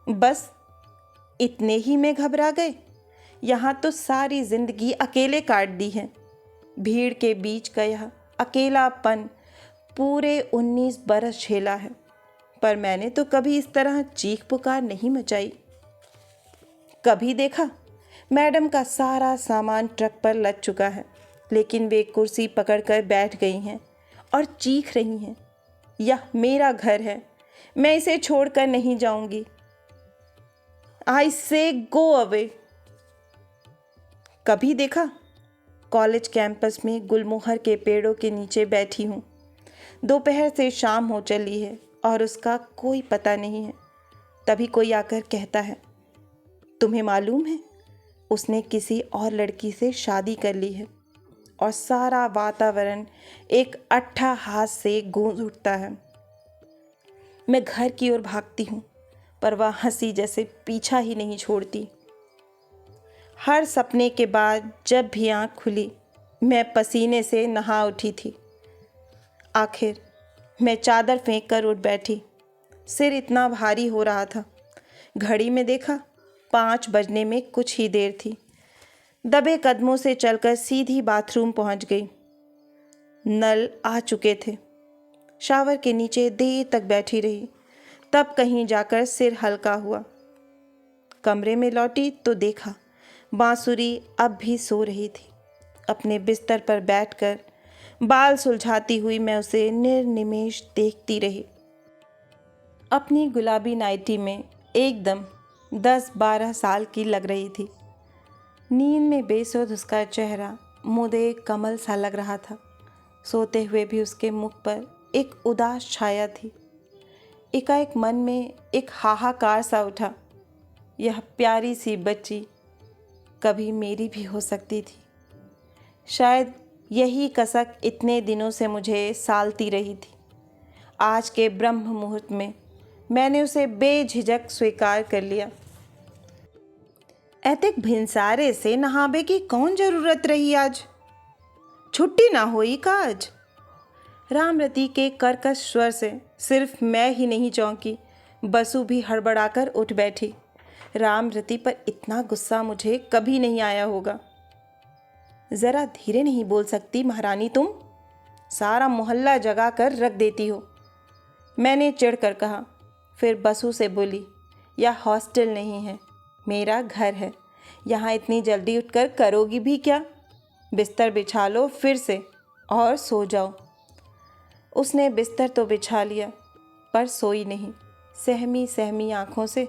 बस इतने ही में घबरा गए। यहाँ तो सारी जिंदगी अकेले काट दी है। भीड़ के बीच का यह अकेलापन पूरे 19 बरस झेला है, पर मैंने तो कभी इस तरह चीख पुकार नहीं मचाई। कभी देखा मैडम का सारा सामान ट्रक पर लद चुका है, लेकिन वे कुर्सी पकड़कर बैठ गई हैं और चीख रही हैं, यह मेरा घर है, मैं इसे छोड़कर नहीं जाऊंगी। आई से गो अवे। कभी देखा कॉलेज कैंपस में गुलमोहर के पेड़ों के नीचे बैठी हूँ। दोपहर से शाम हो चली है और उसका कोई पता नहीं है। तभी कोई आकर कहता है, तुम्हें मालूम है उसने किसी और लड़की से शादी कर ली है, और सारा वातावरण एक अट्ठा हाथ से गूंज उठता है। मैं घर की ओर भागती हूँ, पर वह हंसी जैसे पीछा ही नहीं छोड़ती। हर सपने के बाद जब भी आँख खुली, मैं पसीने से नहा उठी थी। आखिर मैं चादर फेंक कर उठ बैठी। सिर इतना भारी हो रहा था। घड़ी में देखा, 5 बजने में कुछ ही देर थी। दबे कदमों से चलकर सीधी बाथरूम पहुंच गई। नल आ चुके थे। शावर के नीचे देर तक बैठी रही, तब कहीं जाकर सिर हल्का हुआ। कमरे में लौटी तो देखा बांसुरी अब भी सो रही थी। अपने बिस्तर पर बैठकर बाल सुलझाती हुई मैं उसे निर्निमेष देखती रही। अपनी गुलाबी नाइटी में एकदम 10-12 साल की लग रही थी। नींद में बेसुध उसका चेहरा मुदे कमल सा लग रहा था। सोते हुए भी उसके मुख पर एक उदास छाया थी। एकाएक मन में एक हाहाकार सा उठा। यह प्यारी सी बच्ची कभी मेरी भी हो सकती थी। शायद यही कसक इतने दिनों से मुझे सालती रही थी। आज के ब्रह्म मुहूर्त में मैंने उसे बेझिझक स्वीकार कर लिया। ऐतिक भिनसारे से नहाबे की कौन जरूरत रही आज? छुट्टी ना हुई का आज? रामरती के कर्कश स्वर से सिर्फ मैं ही नहीं चौंकी, बसु भी हड़बड़ाकर उठ बैठी। रामरती पर इतना गुस्सा मुझे कभी नहीं आया होगा। ज़रा धीरे नहीं बोल सकती महारानी तुम? सारा मोहल्ला जगा कर रख देती हो, मैंने चिढ़कर कहा। फिर बसु से बोली, यह हॉस्टल नहीं है, मेरा घर है। यहाँ इतनी जल्दी उठकर करोगी भी क्या? बिस्तर बिछा लो फिर से और सो जाओ। उसने बिस्तर तो बिछा लिया, पर सोई नहीं। सहमी सहमी आँखों से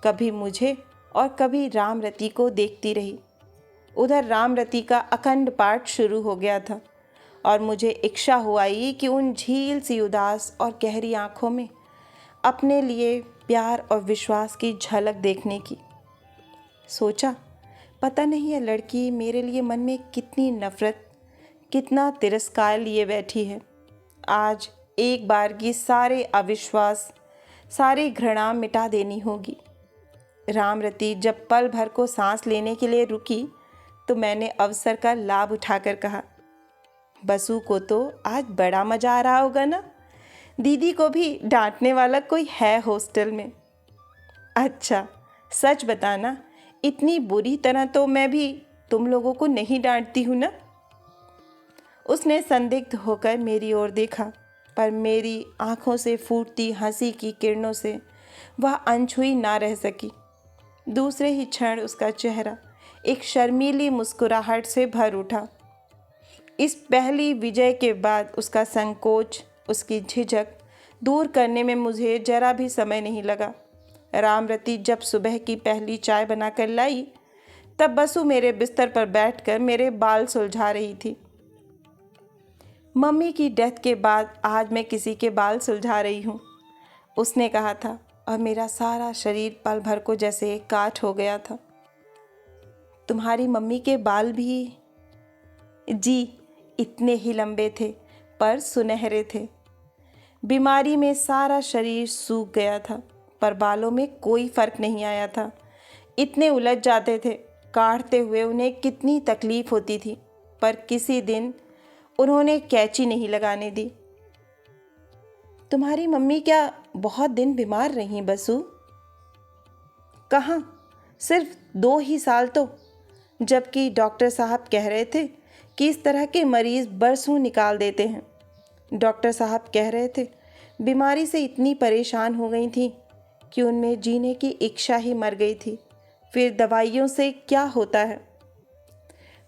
कभी मुझे और कभी रामरती को देखती रही। उधर रामरती का अखंड पाठ शुरू हो गया था और मुझे इच्छा हुआ ही कि उन झील सी उदास और गहरी आँखों में अपने लिए प्यार और विश्वास की झलक देखने की। सोचा, पता नहीं यह लड़की मेरे लिए मन में कितनी नफ़रत, कितना तिरस्कार लिए बैठी है। आज एक बार की सारे अविश्वास, सारी घृणा मिटा देनी होगी। रामरती जब पल भर को सांस लेने के लिए रुकी तो मैंने अवसर का लाभ उठाकर कहा, बसु को तो आज बड़ा मज़ा आ रहा होगा ना? दीदी को भी डांटने वाला कोई है हॉस्टल में? अच्छा सच बताना, इतनी बुरी तरह तो मैं भी तुम लोगों को नहीं डांटती हूँ ना? उसने संदिग्ध होकर मेरी ओर देखा, पर मेरी आंखों से फूटती हंसी की किरणों से वह अनछुई ना रह सकी। दूसरे ही क्षण उसका चेहरा एक शर्मीली मुस्कुराहट से भर उठा। इस पहली विजय के बाद उसका संकोच, उसकी झिझक दूर करने में मुझे जरा भी समय नहीं लगा। रामरती जब सुबह की पहली चाय बनाकर लाई, तब बसु मेरे बिस्तर पर बैठकर मेरे बाल सुलझा रही थी। मम्मी की डेथ के बाद आज मैं किसी के बाल सुलझा रही हूँ, उसने कहा था, और मेरा सारा शरीर पल भर को जैसे काठ हो गया था। तुम्हारी मम्मी के बाल भी? जी, इतने ही लंबे थे, पर सुनहरे थे। बीमारी में सारा शरीर सूख गया था, पर बालों में कोई फर्क नहीं आया था। इतने उलझ जाते थे, काटते हुए उन्हें कितनी तकलीफ होती थी, पर किसी दिन उन्होंने कैंची नहीं लगाने दी। तुम्हारी मम्मी क्या बहुत दिन बीमार रहीं बसु? कहाँ, सिर्फ 2 ही साल तो, जबकि डॉक्टर साहब कह रहे थे कि इस तरह के मरीज़ बरसों निकाल देते हैं। डॉक्टर साहब कह रहे थे बीमारी से इतनी परेशान हो गई थी कि उनमें जीने की इच्छा ही मर गई थी। फिर दवाइयों से क्या होता है?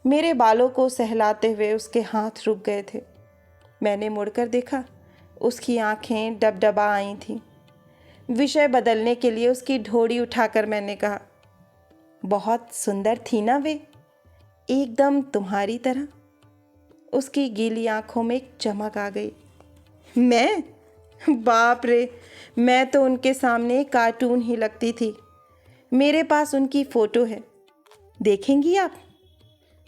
मेरे बालों को सहलाते हुए उसके हाथ रुक गए थे। मैंने मुड़कर देखा, उसकी आंखें डबडबा आई थीं। विषय बदलने के लिए उसकी ढोड़ी उठाकर मैंने कहा, बहुत सुंदर थी ना वे, एकदम तुम्हारी तरह। उसकी गीली आंखों में एक चमक आ गई। मैं? बाप रे, मैं तो उनके सामने कार्टून ही लगती थी। मेरे पास उनकी फ़ोटो है, देखेंगी आप?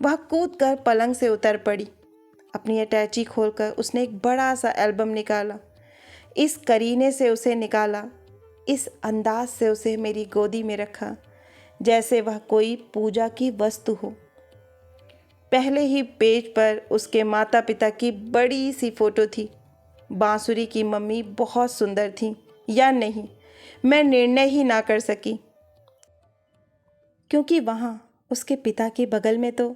वह कूदकर पलंग से उतर पड़ी। अपनी अटैची खोलकर उसने एक बड़ा सा एल्बम निकाला। इस करीने से उसे निकाला, इस अंदाज से उसे मेरी गोदी में रखा जैसे वह कोई पूजा की वस्तु हो। पहले ही पेज पर उसके माता पिता की बड़ी सी फोटो थी। बांसुरी की मम्मी बहुत सुंदर थी या नहीं, मैं निर्णय ही ना कर सकी, क्योंकि वहाँ उसके पिता के बगल में तो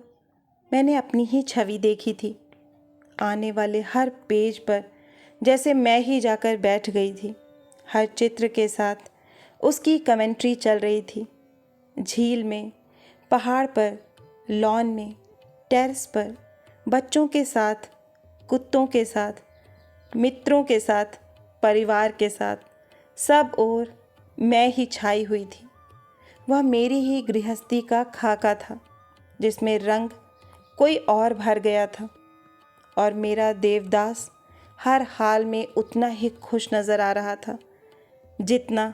मैंने अपनी ही छवि देखी थी। आने वाले हर पेज पर जैसे मैं ही जाकर बैठ गई थी। हर चित्र के साथ उसकी कमेंट्री चल रही थी। झील में, पहाड़ पर, लॉन में, टेरेस पर, बच्चों के साथ, कुत्तों के साथ, मित्रों के साथ, परिवार के साथ, सब ओर मैं ही छाई हुई थी। वह मेरी ही गृहस्थी का खाका था जिसमें रंग कोई और भर गया था, और मेरा देवदास हर हाल में उतना ही खुश नज़र आ रहा था जितना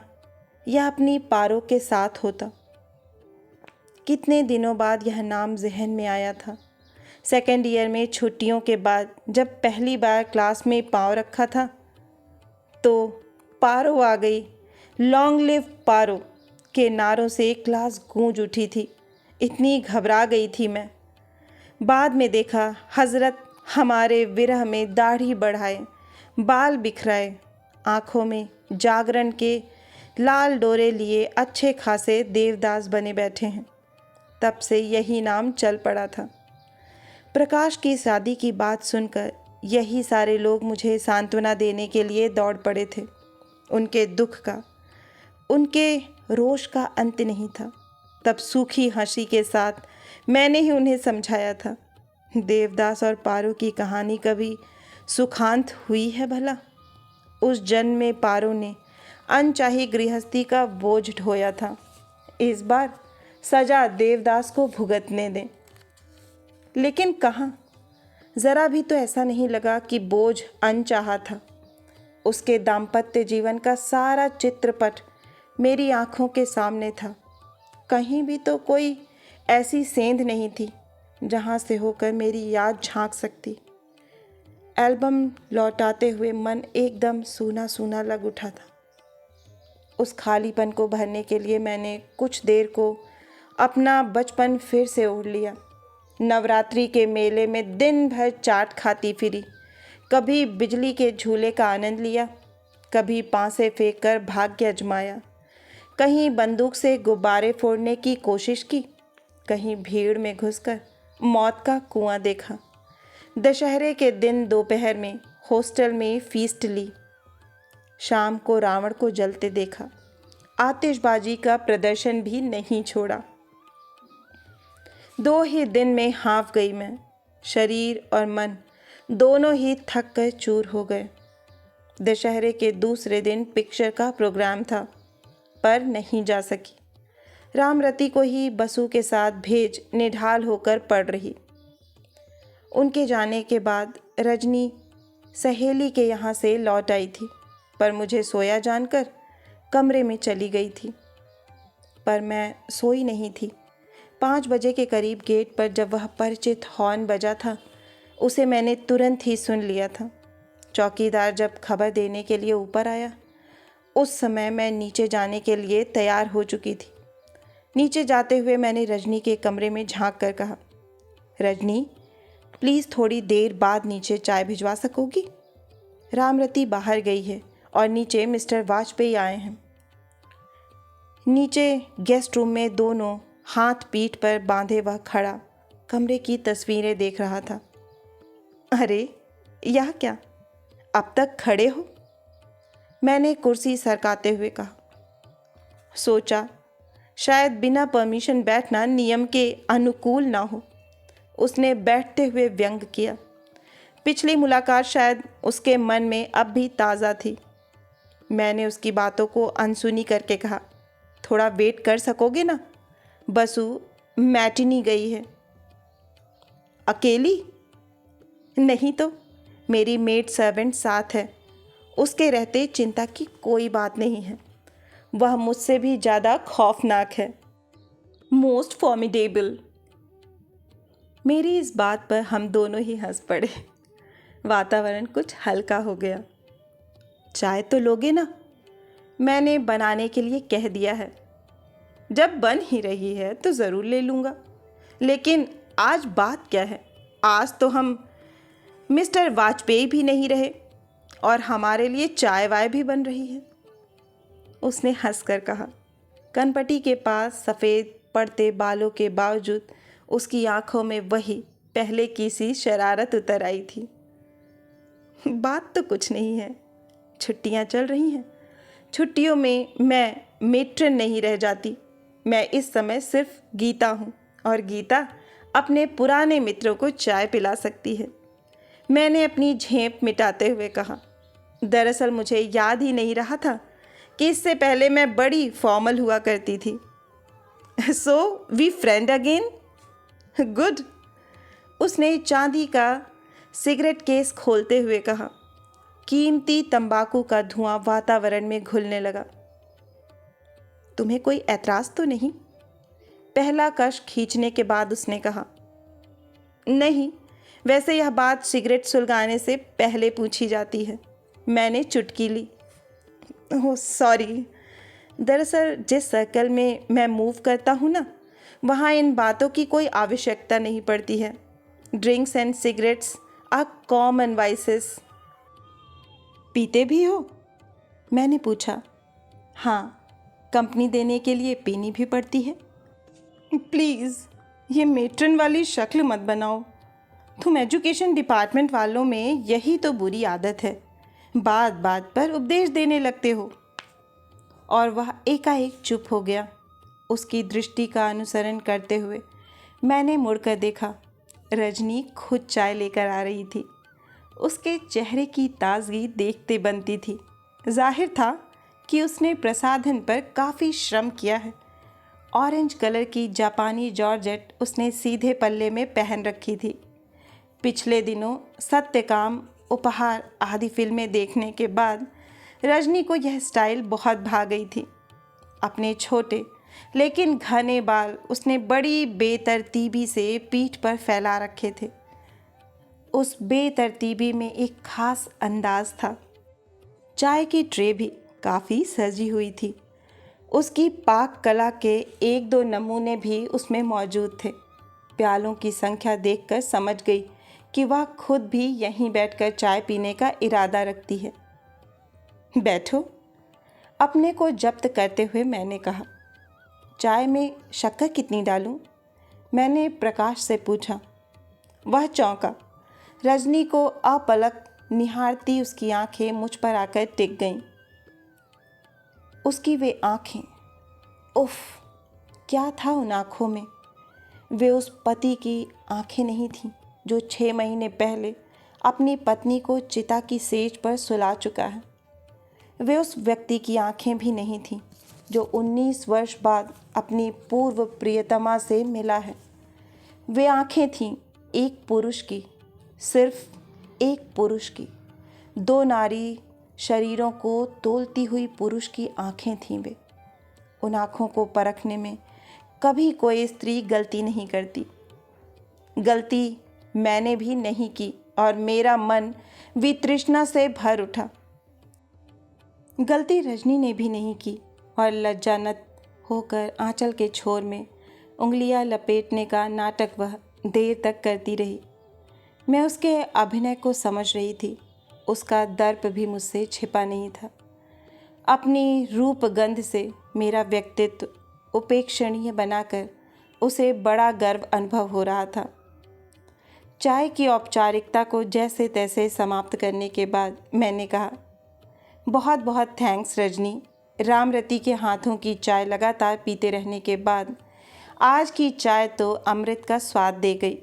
यह अपनी पारो के साथ होता। कितने दिनों बाद यह नाम जहन में आया था। सेकेंड ईयर में छुट्टियों के बाद जब पहली बार क्लास में पाँव रखा था तो पारो आ गई, लॉन्ग लिव पारो के नारों से क्लास गूंज उठी थी। इतनी घबरा गई थी मैं। बाद में देखा हजरत हमारे विरह में दाढ़ी बढ़ाए, बाल बिखराए, आँखों में जागरण के लाल डोरे लिए अच्छे खासे देवदास बने बैठे हैं। तब से यही नाम चल पड़ा था। प्रकाश की शादी की बात सुनकर यही सारे लोग मुझे सांत्वना देने के लिए दौड़ पड़े थे। उनके दुख का, उनके रोष का अंत नहीं था। तब सूखी हंसी के साथ मैंने ही उन्हें समझाया था, देवदास और पारो की कहानी कभी सुखांत हुई है भला? उस जन्म में पारो ने अनचाही गृहस्थी का बोझ ढोया था। इस बार सजा देवदास को भुगतने दें। लेकिन कहाँ, ज़रा भी तो ऐसा नहीं लगा कि बोझ अनचाहा था। उसके दाम्पत्य जीवन का सारा चित्रपट मेरी आँखों के सामने था। कहीं भी तो कोई ऐसी सेंध नहीं थी जहाँ से होकर मेरी याद झांक सकती। एल्बम लौटाते हुए मन एकदम सूना सूना लग उठा था। उस खालीपन को भरने के लिए मैंने कुछ देर को अपना बचपन फिर से ओढ़ लिया। नवरात्रि के मेले में दिन भर चाट खाती फिरी, कभी बिजली के झूले का आनंद लिया, कभी पांसे फेंक कर भाग्य अजमाया, कहीं बंदूक से गुब्बारे फोड़ने की कोशिश की, कहीं भीड़ में घुसकर मौत का कुआं देखा। दशहरे के दिन दोपहर में हॉस्टल में फीस्ट ली। शाम को रावण को जलते देखा। आतिशबाजी का प्रदर्शन भी नहीं छोड़ा। 2 ही दिन में हाँफ गई मैं। शरीर और मन दोनों ही थक कर चूर हो गए। दशहरे के दूसरे दिन पिक्चर का प्रोग्राम था, पर नहीं जा सकी। रामरती को ही बसु के साथ भेज निढाल होकर पड़ रही। उनके जाने के बाद रजनी सहेली के यहाँ से लौट आई थी, पर मुझे सोया जानकर कमरे में चली गई थी। पर मैं सोई नहीं थी। 5 बजे के करीब गेट पर जब वह परिचित हॉर्न बजा था, उसे मैंने तुरंत ही सुन लिया था। चौकीदार जब खबर देने के लिए ऊपर आया, उस समय मैं नीचे जाने के लिए तैयार हो चुकी थी। नीचे जाते हुए मैंने रजनी के कमरे में झांक कर कहा, रजनी, प्लीज़ थोड़ी देर बाद नीचे चाय भिजवा सकोगी? रामरती बाहर गई है और नीचे मिस्टर वाजपेयी आए हैं। नीचे गेस्ट रूम में दोनों हाथ पीठ पर बांधे वह खड़ा कमरे की तस्वीरें देख रहा था। अरे यह क्या, अब तक खड़े हो? मैंने कुर्सी सरकाते हुए कहा। सोचा शायद बिना परमिशन बैठना नियम के अनुकूल ना हो। उसने बैठते हुए व्यंग किया। पिछली मुलाकात शायद उसके मन में अब भी ताज़ा थी। मैंने उसकी बातों को अनसुनी करके कहा, थोड़ा वेट कर सकोगे ना? बसु मैटिनी गई है। अकेली? नहीं तो मेरी मेड सर्वेंट साथ है। उसके रहते चिंता की कोई बात नहीं है। वह मुझसे भी ज़्यादा खौफनाक है, मोस्ट फॉर्मिडेबल। मेरी इस बात पर हम दोनों ही हंस पड़े। वातावरण कुछ हल्का हो गया। चाय तो लोगे ना? मैंने बनाने के लिए कह दिया है। जब बन ही रही है तो ज़रूर ले लूँगा। लेकिन आज बात क्या है? आज तो हम मिस्टर वाजपेयी भी नहीं रहे और हमारे लिए चाय वाय भी बन रही है। उसने हंसकर कहा। कनपटी के पास सफ़ेद पड़ते बालों के बावजूद उसकी आंखों में वही पहले की सी शरारत उतर आई थी। बात तो कुछ नहीं है, छुट्टियां चल रही हैं। छुट्टियों में मैं मेट्रन नहीं रह जाती। मैं इस समय सिर्फ गीता हूँ और गीता अपने पुराने मित्रों को चाय पिला सकती है। मैंने अपनी झेंप मिटाते हुए कहा। दरअसल मुझे याद ही नहीं रहा था कि इससे पहले मैं बड़ी फॉर्मल हुआ करती थी। So we friend again? Good. उसने चांदी का सिगरेट केस खोलते हुए कहा। कीमती तंबाकू का धुआं वातावरण में घुलने लगा। तुम्हें कोई ऐतराज़ तो नहीं? पहला कश खींचने के बाद उसने कहा। नहीं, वैसे यह बात सिगरेट सुलगाने से पहले पूछी जाती है। मैंने चुटकी ली। Oh sorry. दरअसल जिस सर्कल में मैं मूव करता हूँ ना, वहाँ इन बातों की कोई आवश्यकता नहीं पड़ती है। Drinks and cigarettes are common vices. पीते भी हो? मैंने पूछा। हाँ, कंपनी देने के लिए पीनी भी पड़ती है। प्लीज़ ये मेट्रन वाली शक्ल मत बनाओ। तुम एजुकेशन डिपार्टमेंट वालों में यही तो बुरी आदत है, बात बात पर उपदेश देने लगते हो। और वह एकाएक चुप हो गया। उसकी दृष्टि का अनुसरण करते हुए मैंने मुड़कर देखा। रजनी खुद चाय लेकर आ रही थी। उसके चेहरे की ताजगी देखते बनती थी। जाहिर था कि उसने प्रसाधन पर काफ़ी श्रम किया है। ऑरेंज कलर की जापानी जॉर्जेट उसने सीधे पल्ले में पहन रखी थी। पिछले दिनों सत्यकाम, उपहार आदि फिल्में देखने के बाद रजनी को यह स्टाइल बहुत भा गई थी। अपने छोटे लेकिन घने बाल उसने बड़ी बेतरतीबी से पीठ पर फैला रखे थे। उस बेतरतीबी में एक खास अंदाज था। चाय की ट्रे भी काफ़ी सजी हुई थी। उसकी पाक कला के एक दो नमूने भी उसमें मौजूद थे। प्यालों की संख्या देखकर समझ गई कि वह खुद भी यहीं बैठकर चाय पीने का इरादा रखती है। बैठो। अपने को जब्त करते हुए मैंने कहा। चाय में शक्कर कितनी डालूं? मैंने प्रकाश से पूछा। वह चौंका। रजनी को अपलक निहारती उसकी आंखें मुझ पर आकर टिक गईं। उसकी वे आंखें, उफ, क्या था उन आंखों में? वे उस पति की आंखें नहीं थीं जो 6 महीने पहले अपनी पत्नी को चिता की सेज पर सुला चुका है। वे उस व्यक्ति की आंखें भी नहीं थीं जो 19 वर्ष बाद अपनी पूर्व प्रियतमा से मिला है। वे आंखें थीं एक पुरुष की, सिर्फ एक पुरुष की। 2 नारी शरीरों को तोलती हुई पुरुष की आंखें थीं वे। उन आँखों को परखने में कभी कोई स्त्री गलती नहीं करती। गलती मैंने भी नहीं की और मेरा मन वितृष्णा से भर उठा। गलती रजनी ने भी नहीं की और लज्जानत होकर आंचल के छोर में उंगलियां लपेटने का नाटक वह देर तक करती रही। मैं उसके अभिनय को समझ रही थी। उसका दर्प भी मुझसे छिपा नहीं था। अपनी रूप गंध से मेरा व्यक्तित्व उपेक्षणीय बनाकर उसे बड़ा गर्व अनुभव हो रहा था। चाय की औपचारिकता को जैसे तैसे समाप्त करने के बाद मैंने कहा, बहुत बहुत थैंक्स रजनी। रामरती के हाथों की चाय लगातार पीते रहने के बाद आज की चाय तो अमृत का स्वाद दे गई।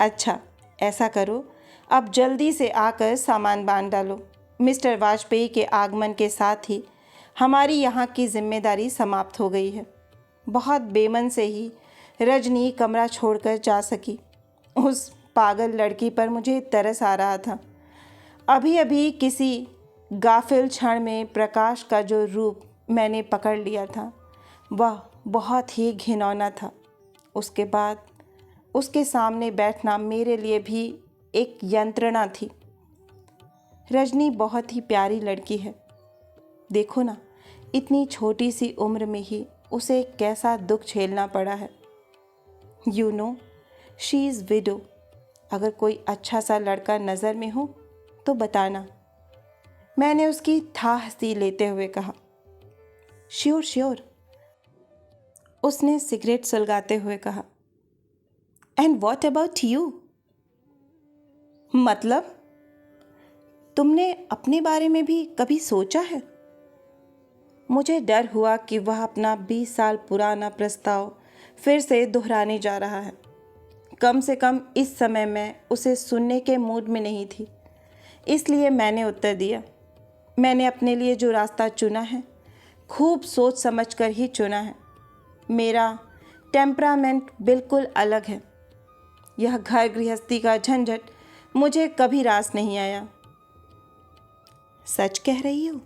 अच्छा, ऐसा करो, अब जल्दी से आकर सामान बांध डालो। मिस्टर वाजपेयी के आगमन के साथ ही हमारी यहाँ की जिम्मेदारी समाप्त हो गई है। बहुत बेमन से ही रजनी कमरा छोड़कर जा सकी। उस पागल लड़की पर मुझे तरस आ रहा था। अभी अभी किसी गाफिल क्षण में प्रकाश का जो रूप मैंने पकड़ लिया था वह बहुत ही घिनौना था। उसके बाद उसके सामने बैठना मेरे लिए भी एक यंत्रणा थी। रजनी बहुत ही प्यारी लड़की है। देखो ना, इतनी छोटी सी उम्र में ही उसे कैसा दुख झेलना पड़ा है। You know, she is window. अगर कोई अच्छा सा लड़का नज़र में हो तो बताना, मैंने उसकी था हंसी लेते हुए कहा। श्योर श्योर, उसने सिगरेट सुलगाते हुए कहा। And what about you? मतलब तुमने अपने बारे में भी कभी सोचा है? मुझे डर हुआ कि वह अपना 20 साल पुराना प्रस्ताव फिर से दोहराने जा रहा है। कम से कम इस समय मैं उसे सुनने के मूड में नहीं थी, इसलिए मैंने उत्तर दिया, मैंने अपने लिए जो रास्ता चुना है खूब सोच समझ कर ही चुना है। मेरा टेम्परामेंट बिल्कुल अलग है। यह घर गृहस्थी का झंझट मुझे कभी रास नहीं आया। सच कह रही हो?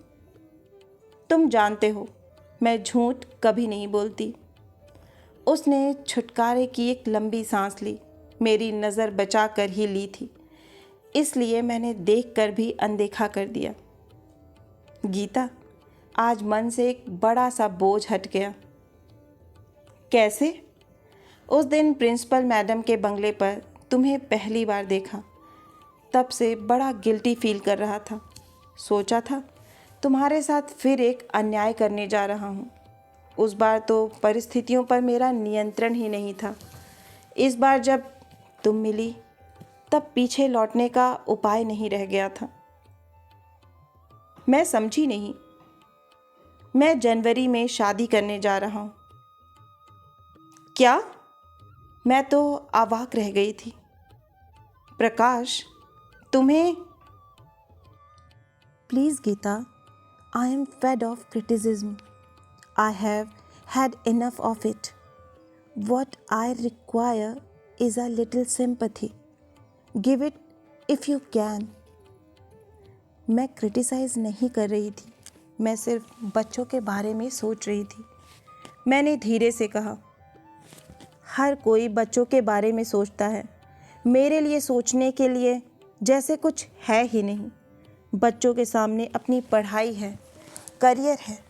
तुम जानते हो मैं झूठ कभी नहीं बोलती। उसने छुटकारे की एक लंबी सांस ली। मेरी नज़र बचा कर ही ली थी, इसलिए मैंने देखकर भी अनदेखा कर दिया। गीता, आज मन से एक बड़ा सा बोझ हट गया। कैसे? उस दिन प्रिंसिपल मैडम के बंगले पर तुम्हें पहली बार देखा, तब से बड़ा गिल्टी फील कर रहा था। सोचा था तुम्हारे साथ फिर एक अन्याय करने जा रहा हूँ। उस बार तो परिस्थितियों पर मेरा नियंत्रण ही नहीं था। इस बार जब तुम मिली तब पीछे लौटने का उपाय नहीं रह गया था। मैं समझी नहीं। मैं जनवरी में शादी करने जा रहा हूँ। क्या? मैं तो अवाक रह गई थी। प्रकाश, तुम्हें... please Gita, I am fed of criticism. I have had enough of it. What I require is a little sympathy. Give it if you can. मैं क्रिटिसाइज़ नहीं कर रही थी, मैं सिर्फ बच्चों के बारे में सोच रही थी। मैंने धीरे से कहा, हर कोई बच्चों के बारे में सोचता है। मेरे लिए सोचने के लिए जैसे कुछ है ही नहीं। बच्चों के सामने अपनी पढ़ाई है, करियर है,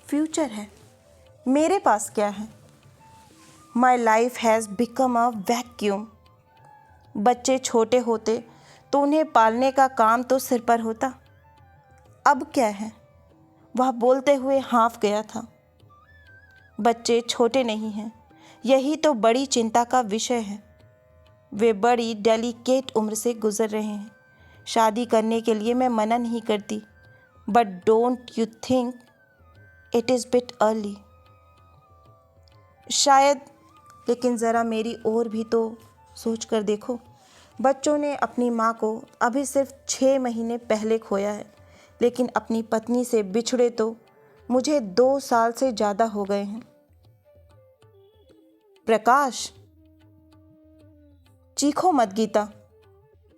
फ्यूचर है। मेरे पास क्या है? My life has become a vacuum. बच्चे छोटे होते तो उन्हें पालने का काम तो सिर पर होता। अब क्या है? वह बोलते हुए हाँफ गया था। बच्चे छोटे नहीं हैं, यही तो बड़ी चिंता का विषय है। वे बड़ी डेलिकेट उम्र से गुजर रहे हैं। शादी करने के लिए मैं मना नहीं करती, but don't you think it is bit early? शायद, लेकिन ज़रा मेरी ओर भी तो सोच कर देखो। बच्चों ने अपनी माँ को अभी सिर्फ 6 महीने पहले खोया है, लेकिन अपनी पत्नी से बिछड़े तो मुझे 2 साल से ज़्यादा हो गए हैं। प्रकाश, चीखो मत गीता।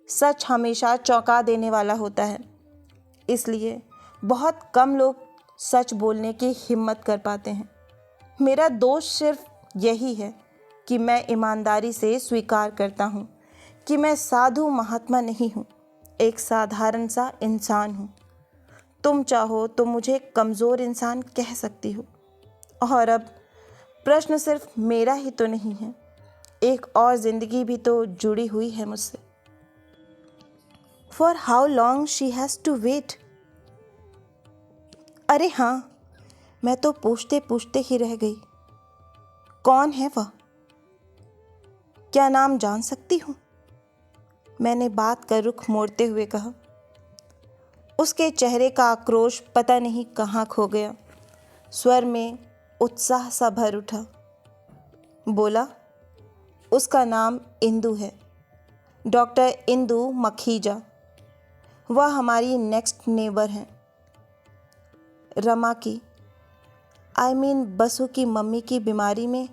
सच हमेशा चौंका देने वाला होता है, इसलिए बहुत कम लोग सच बोलने की हिम्मत कर पाते हैं। मेरा दोष सिर्फ यही है कि मैं ईमानदारी से स्वीकार करता हूँ कि मैं साधु महात्मा नहीं हूँ, एक साधारण सा इंसान हूँ। तुम चाहो तो मुझे कमज़ोर इंसान कह सकती हो। और अब प्रश्न सिर्फ मेरा ही तो नहीं है, एक और ज़िंदगी भी तो जुड़ी हुई है मुझसे। For how long she has to wait? अरे हाँ, मैं तो पूछते पूछते ही रह गई। कौन है वह? क्या नाम जान सकती हूँ? मैंने बात का रुख मोड़ते हुए कहा। उसके चेहरे का आक्रोश पता नहीं कहाँ खो गया। स्वर में उत्साह सा भर उठा। बोला, उसका नाम इंदु है, डॉक्टर इंदु मखीजा। वह हमारी नेक्स्ट नेबर हैं। रमा की, आई मीन बसु की मम्मी की बीमारी में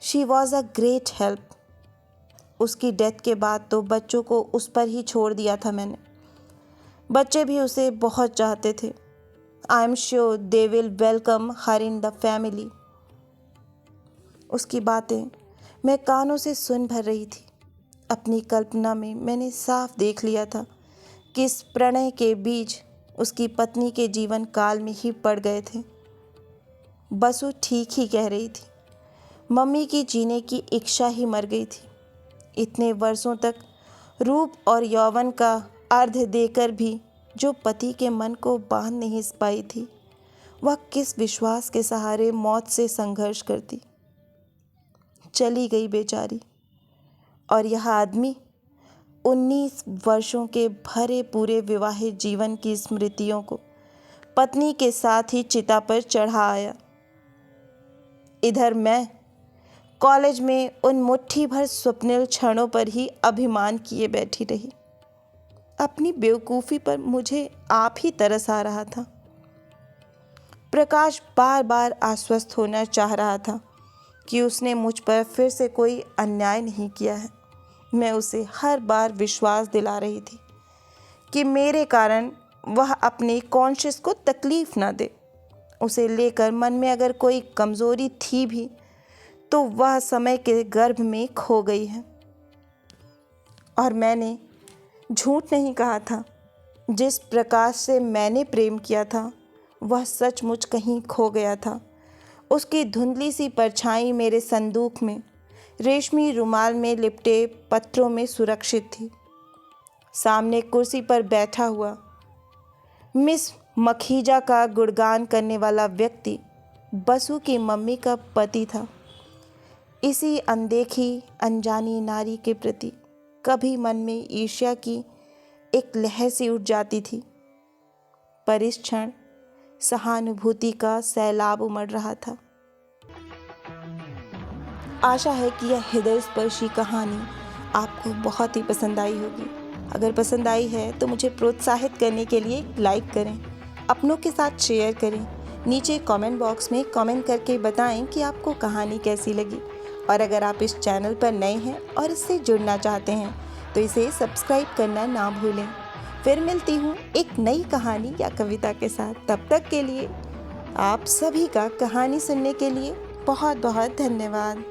she was a great help. उसकी डेथ के बाद तो बच्चों को उस पर ही छोड़ दिया था मैंने। बच्चे भी उसे बहुत चाहते थे। I am sure they will welcome her in the family. उसकी बातें मैं कानों से सुन भर रही थी। अपनी कल्पना में मैंने साफ देख लिया था किस प्रणय के बीज उसकी पत्नी के जीवन काल में ही पड़ गए थे। बसु ठीक ही कह रही थी। मम्मी की जीने की इच्छा ही मर गई थी। इतने वर्षों तक रूप और यौवन का अर्ध देकर भी जो पति के मन को बांध नहीं पाई थी, वह किस विश्वास के सहारे मौत से संघर्ष करती। चली गई बेचारी। और यह आदमी 19 वर्षों के भरे पूरे विवाहित जीवन की स्मृतियों को पत्नी के साथ ही चिता पर चढ़ा आया। इधर मैं कॉलेज में उन मुट्ठी भर स्वप्निल क्षणों पर ही अभिमान किए बैठी रही। अपनी बेवकूफ़ी पर मुझे आप ही तरस आ रहा था। प्रकाश बार बार आश्वस्त होना चाह रहा था कि उसने मुझ पर फिर से कोई अन्याय नहीं किया है। मैं उसे हर बार विश्वास दिला रही थी कि मेरे कारण वह अपने कॉन्शियस को तकलीफ़ ना दे। उसे लेकर मन में अगर कोई कमज़ोरी थी भी तो वह समय के गर्भ में खो गई है। और मैंने झूठ नहीं कहा था। जिस प्रकाश से मैंने प्रेम किया था वह सचमुच कहीं खो गया था। उसकी धुंधली सी परछाई मेरे संदूक में रेशमी रुमाल में लिपटे पत्रों में सुरक्षित थी। सामने कुर्सी पर बैठा हुआ मिस मखीजा का गुणगान करने वाला व्यक्ति बसु की मम्मी का पति था। इसी अनदेखी अनजानी नारी के प्रति कभी मन में ईर्ष्या की एक लहर सी उठ जाती थी, पर इस क्षण सहानुभूति का सैलाब उमड़ रहा था। आशा है कि यह हृदय स्पर्शी कहानी आपको बहुत ही पसंद आई होगी। अगर पसंद आई है तो मुझे प्रोत्साहित करने के लिए लाइक करें, अपनों के साथ शेयर करें। नीचे कमेंट बॉक्स में कमेंट करके बताएं कि आपको कहानी कैसी लगी। और अगर आप इस चैनल पर नए हैं और इससे जुड़ना चाहते हैं तो इसे सब्सक्राइब करना ना भूलें। फिर मिलती हूँ एक नई कहानी या कविता के साथ। तब तक के लिए आप सभी का कहानी सुनने के लिए बहुत बहुत धन्यवाद।